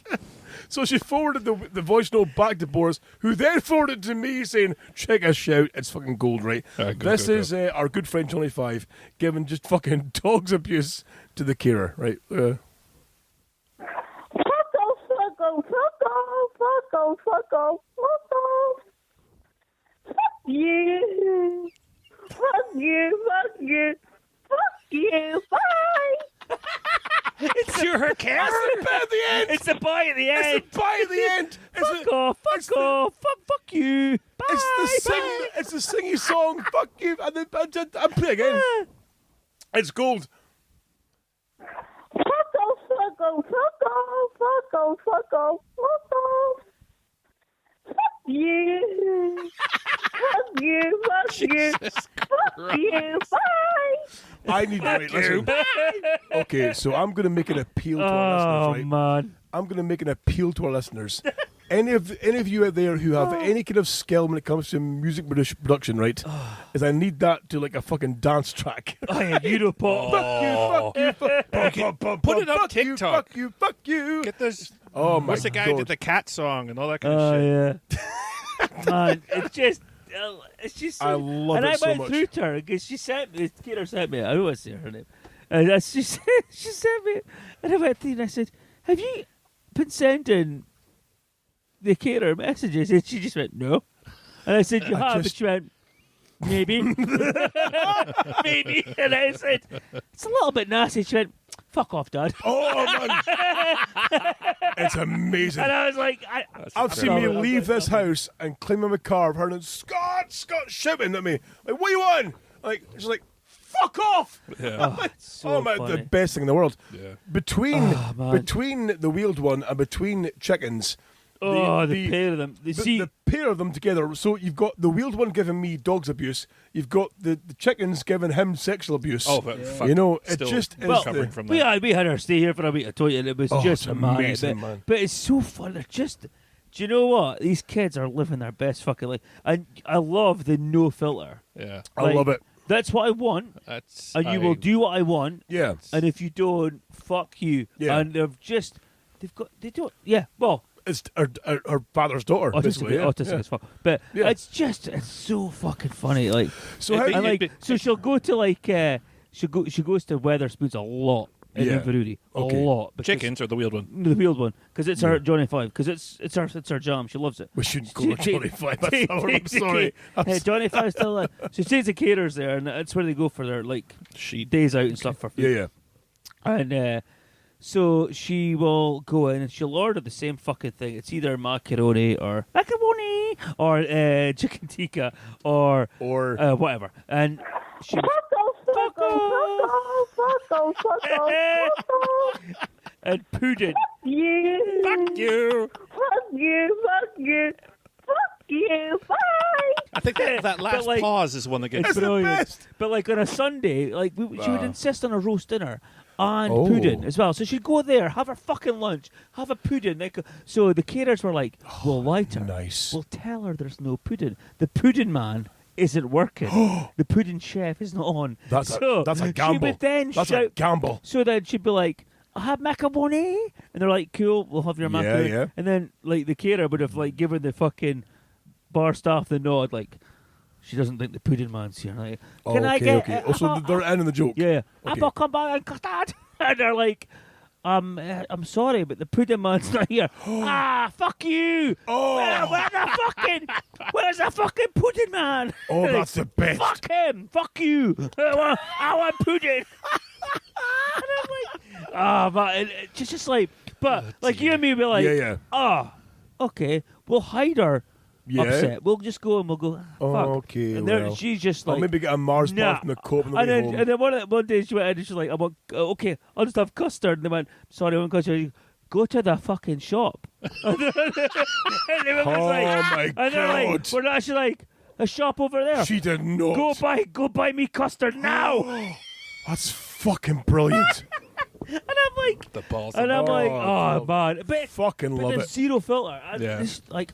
So she forwarded the voice note back to Boris, who then forwarded to me saying, "Check us out, it's fucking gold, right?" This is our good friend Johnny 5 giving just fucking dog's abuse to the carer, right? Fuck off, fuck off, fuck off, fuck off, fuck off, fuck off. Fuck you. Fuck you, fuck you. Fuck you, bye. It's her carer. At the end, It's the bye at the end. it's the bye at the end. It's Fuck the, off, fuck off, fuck you. Bye, bye. it's the singy song. Fuck you, and then I'm playing again. It's gold. Fuck off, fuck off, fuck off, fuck off, fuck off, fuck off. Fuck you. Fuck you, fuck you. Fuck you, bye. I need to wait. Listen. Okay, so I'm going to make an appeal to our Oh, listeners, right? man. I'm going to make an appeal to our listeners. Any of you out there who have any kind of skill when it comes to music production, right? Is I need that to like a fucking dance track. Oh, yeah, Europop. Fuck you, fuck you, Put it on fuck you, TikTok. fuck you, fuck you. Get this. Oh my What's the guy who God. did the cat song and all that kind of Oh, shit? yeah. Man, it's just. I love and it I so went much. through to her because she sent me. Kira sent me. I always say her name. And she sent me, and I went through and I said, "Have you been sending the carer messages?" And she just went, "No." And I said, "You have." And she went, "Maybe, maybe." And I said, "It's a little bit nasty." She went, "Fuck off, Dad." Oh man, it's amazing. And I was like, I've seen me leave this house and climb in my car, heard Scott shouting at me, like, "What you want?" Like, she's like, "Fuck off!" so my, funny. the best thing in the world. Yeah. Between man. the wheeled one and between chickens, the pair of them. the pair of them together. So you've got the wheeled one giving me dog's abuse. You've got the chickens giving him sexual abuse. Oh, but fuck, you know, it still just is recovering the, from we that. had her stay here for a week. I told you, and it was Oh, just it's mad. amazing, but, man. but it's so fun. They're just. Do you know what? These kids are living their best fucking life, and I love the no filter. Yeah, I love it. That's what I want, that's. and you will do what I want. Yeah. And if you don't, fuck you. Yeah. And they don't. Yeah. Well, It's her father's daughter, basically. autistic as fuck. But Yeah. it's so fucking funny. Like, So how and like, so she'll go to like she goes to Weatherspoons a lot. in Yeah. Inverurie. Okay. A lot. because- Chickens or the wheeled one? No, the wheeled one, because it's her Johnny Five, because it's her jam. She loves it. We shouldn't go to Johnny Five. I'm Takes the sorry. ca- Hey, Johnny Five's still there. So she takes the caterers there, and that's where they go for their Sheet. days out and stuff for food. Yeah. And so she will go in and she'll order the same fucking thing. It's either macaroni or chicken tikka or whatever. And she Fuck off. and pudding. You. Fuck you. Fuck you. Bye. I think that last like- pause is one that gets. It's the brilliant. best. But like on a Sunday, she would insist on a roast dinner and pudding as well. So she'd go there, have her fucking lunch, have a pudding. So the caterers were like, "We'll light her. Nice. We'll tell her there's no pudding. The pudding man isn't working. The pudding chef is not on. That's a gamble. She would then That's shout. a gamble. So then she'd be like, "I have macaroni," and they're like, "Cool, we'll have your macaroni." yeah. And then the caterer would have given the fucking bar staff the nod, she doesn't think the pudding man's here. Like, can I get? Okay. Also, they're ending the joke. Yeah. Okay. Apple crumble and custard. And they're like, I'm sorry, but the pudding man's not here. Fuck you. Oh. Where's the fucking pudding man? Oh, that's the best. Fuck him. Fuck you. I want pudding. And I'm like, man, it's just but you and me be like, Yeah. Okay, we'll hide her Yeah. upset. We'll just go and we'll go, fuck. Okay, And there, well. she's just I'll maybe get a Mars bar from the Coop on the and way then, home. And then one day she went in and she's like, okay, I'll just have custard. And they went, sorry, I want custard. Go to the fucking shop. And they were just my and they're like, God. we're actually like, a shop over there. She did not. Go buy me custard now. That's fucking brilliant. And I'm like, The balls. and I'm like, Oh, man, but Fucking love there's it. zero filter. Yeah.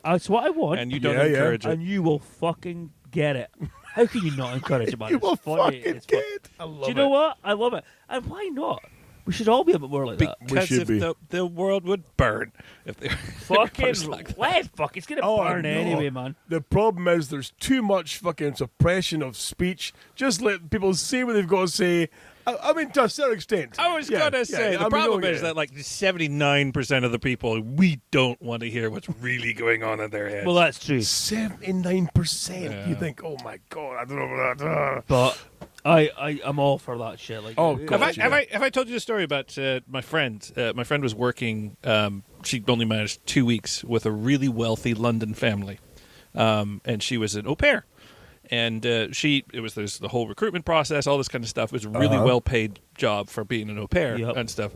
That's what I want, And you don't Yeah, yeah. encourage it. and you will fucking get it. How can you not encourage it, man? You It's will funny. fucking It's get fun. it. I love Do you it. know what? I love it. And why not? We should all be a bit more like that. Because should if be. the world would burn if they Fucking was like that. it's gonna Oh, burn no. anyway, man. The problem is there's too much fucking suppression of speech. Just let people say what they've got to say. I mean, to a certain extent. I was Yeah, gonna yeah, say I the mean, problem oh, is yeah. that 79% of the people we don't want to hear what's really going on in their heads. Well, that's true. 79%. Yeah. You think, oh my god, I don't know about that. But I'm all for that shit. Like, Oh, it- God. have I told you the story about my friend? My friend was working. She only managed 2 weeks with a really wealthy London family, and she was an au pair. And there's the whole recruitment process, all this kind of stuff. It was a really well-paid job for being an au pair Yep. and stuff.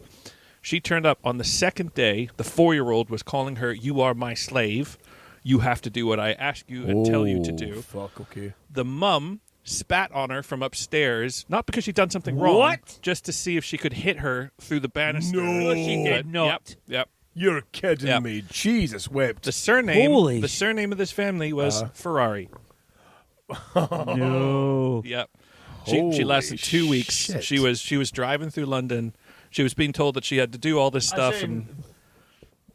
She turned up on the second day. The 4-year-old was calling her, "You are my slave. You have to do what I ask you and tell you to do." Fuck, okay. The mum spat on her from upstairs, not because she'd done something wrong, What? just to see if she could hit her through the banister. No, she did not. Yep. You're kidding Yeah. me. Jesus wept. The surname Holy of this family was Ferrari. No. Yep. She lasted 2 weeks. shit. She was driving through London. She was being told that she had to do all this stuff in- and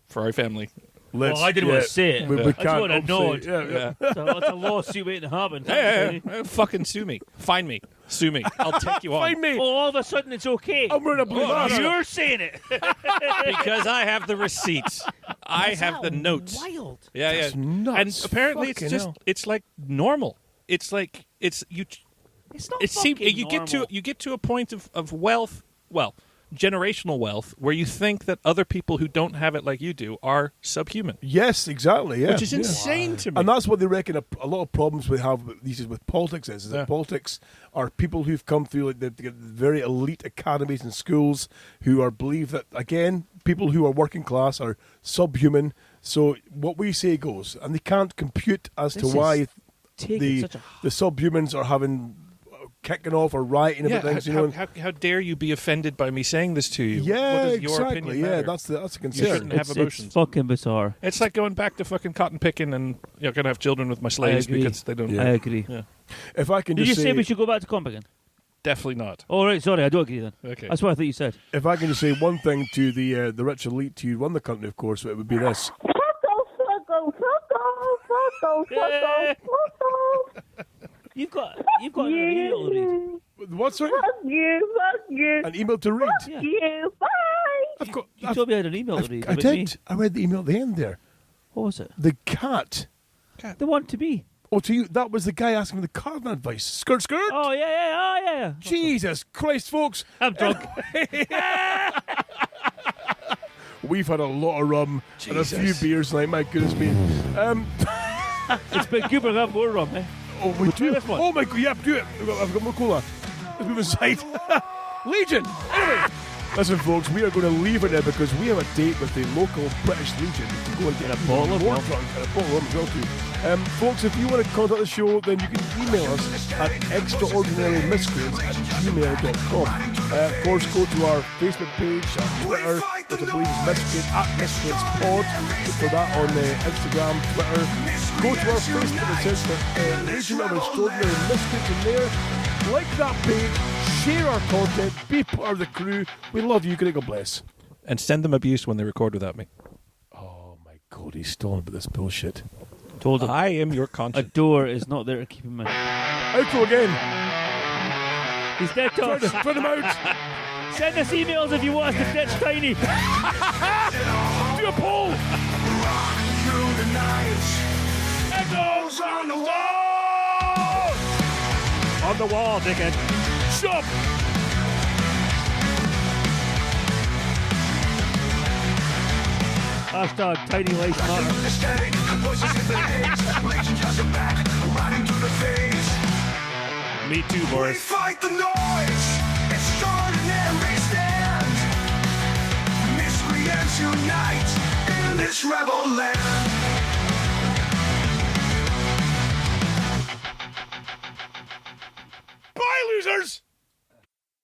Ferrari family. Well, I didn't want to say it. We I just can't want to upsay know it. it. Yeah, yeah. It's a lawsuit waiting to happen. Hey, fucking sue me. Find me. Sue me. I'll take you on. Find me. Oh, all of a sudden it's okay. I'm wearing a blue mask. You're saying it. Because I have the receipts. I have the notes. Wild. Yeah, That's yeah. nuts. And apparently Fucking it's just hell. it's like normal. It's like it's you It's not it seems fucking you get to a point of wealth, well, generational wealth, where you think that other people who don't have it like you do are subhuman, Yes, exactly. Yeah, which is yeah. insane to me. And that's what they reckon a lot of problems we have these days with politics is that Yeah. politics are people who've come through like the very elite academies and schools who are believe that again people who are working class are subhuman. So what we say goes, and they can't compute as This to is why taking the such a the subhumans are having kicking off or rioting yeah, about things. You know, how dare you be offended by me saying this to you? yeah, what does your exactly. opinion Yeah, matter? that's a You concern. shouldn't have it's emotions. fucking bizarre. It's like going back to fucking cotton picking and you're gonna have children with my slaves agree. because they don't. Yeah. I agree. Yeah. If I can Did you just say we should go back to comp again? Definitely not. Oh, right, sorry, I don't agree then. Okay. That's what I thought you said. if I can just say one thing to the rich elite who run the country, of course, it would be this. Fuck off, fuck off, fuck off, fuck off, fuck off, fuck off. You've got an real read. What's right? Fuck you, fuck you. An email to read. Yeah. You. Bye. I've got. You told me I had an email to read. I about did. me. I read the email at the end there. What was it? The cat. The one to me. Oh, to you. That was the guy asking the card advice. Skirt, skirt. Oh, yeah. Oh, yeah. Jesus Christ, folks. I'm drunk. We've had a lot of rum and a few beers tonight. My goodness me. It's been good, but I got more rum, eh? Oh, we do. this one. Oh my God! Yeah, do it. I've got more cola. Let's move aside. Legion. Anyway, listen, folks, we are going to leave it there because we have a date with the local British Legion to go and get a bottle of more rum. drunk and a bottle of rum as well too. Folks, if you want to contact the show, then you can email us at extraordinarymiscreants@gmail.com. Of course, go to our Facebook page, our Twitter, which I believe is @miscreantspod. Look for that on Instagram, Twitter. Go to our Facebook and search for Legion of Extraordinary Miscreants in there. Like that page, share our content, be part of the crew. We love you. God bless. And send them abuse when they record without me. Oh my God, he's still on about this bullshit. Told him. I am your A conscience. door is not there to keep him in. Outro again. He's dead to us. Spread him out. Send us emails if you want us to ditch Tiny. Do a poll. Through the night, echoes on the wall. On the wall, dickhead. Shut up. Hashtag Tiny Life Matter. The static, voices in the haze. Legion has a back, riding through the phase. Me too, We Boris. fight the noise, extraordinary stand. Miscreants unite in this rebel land.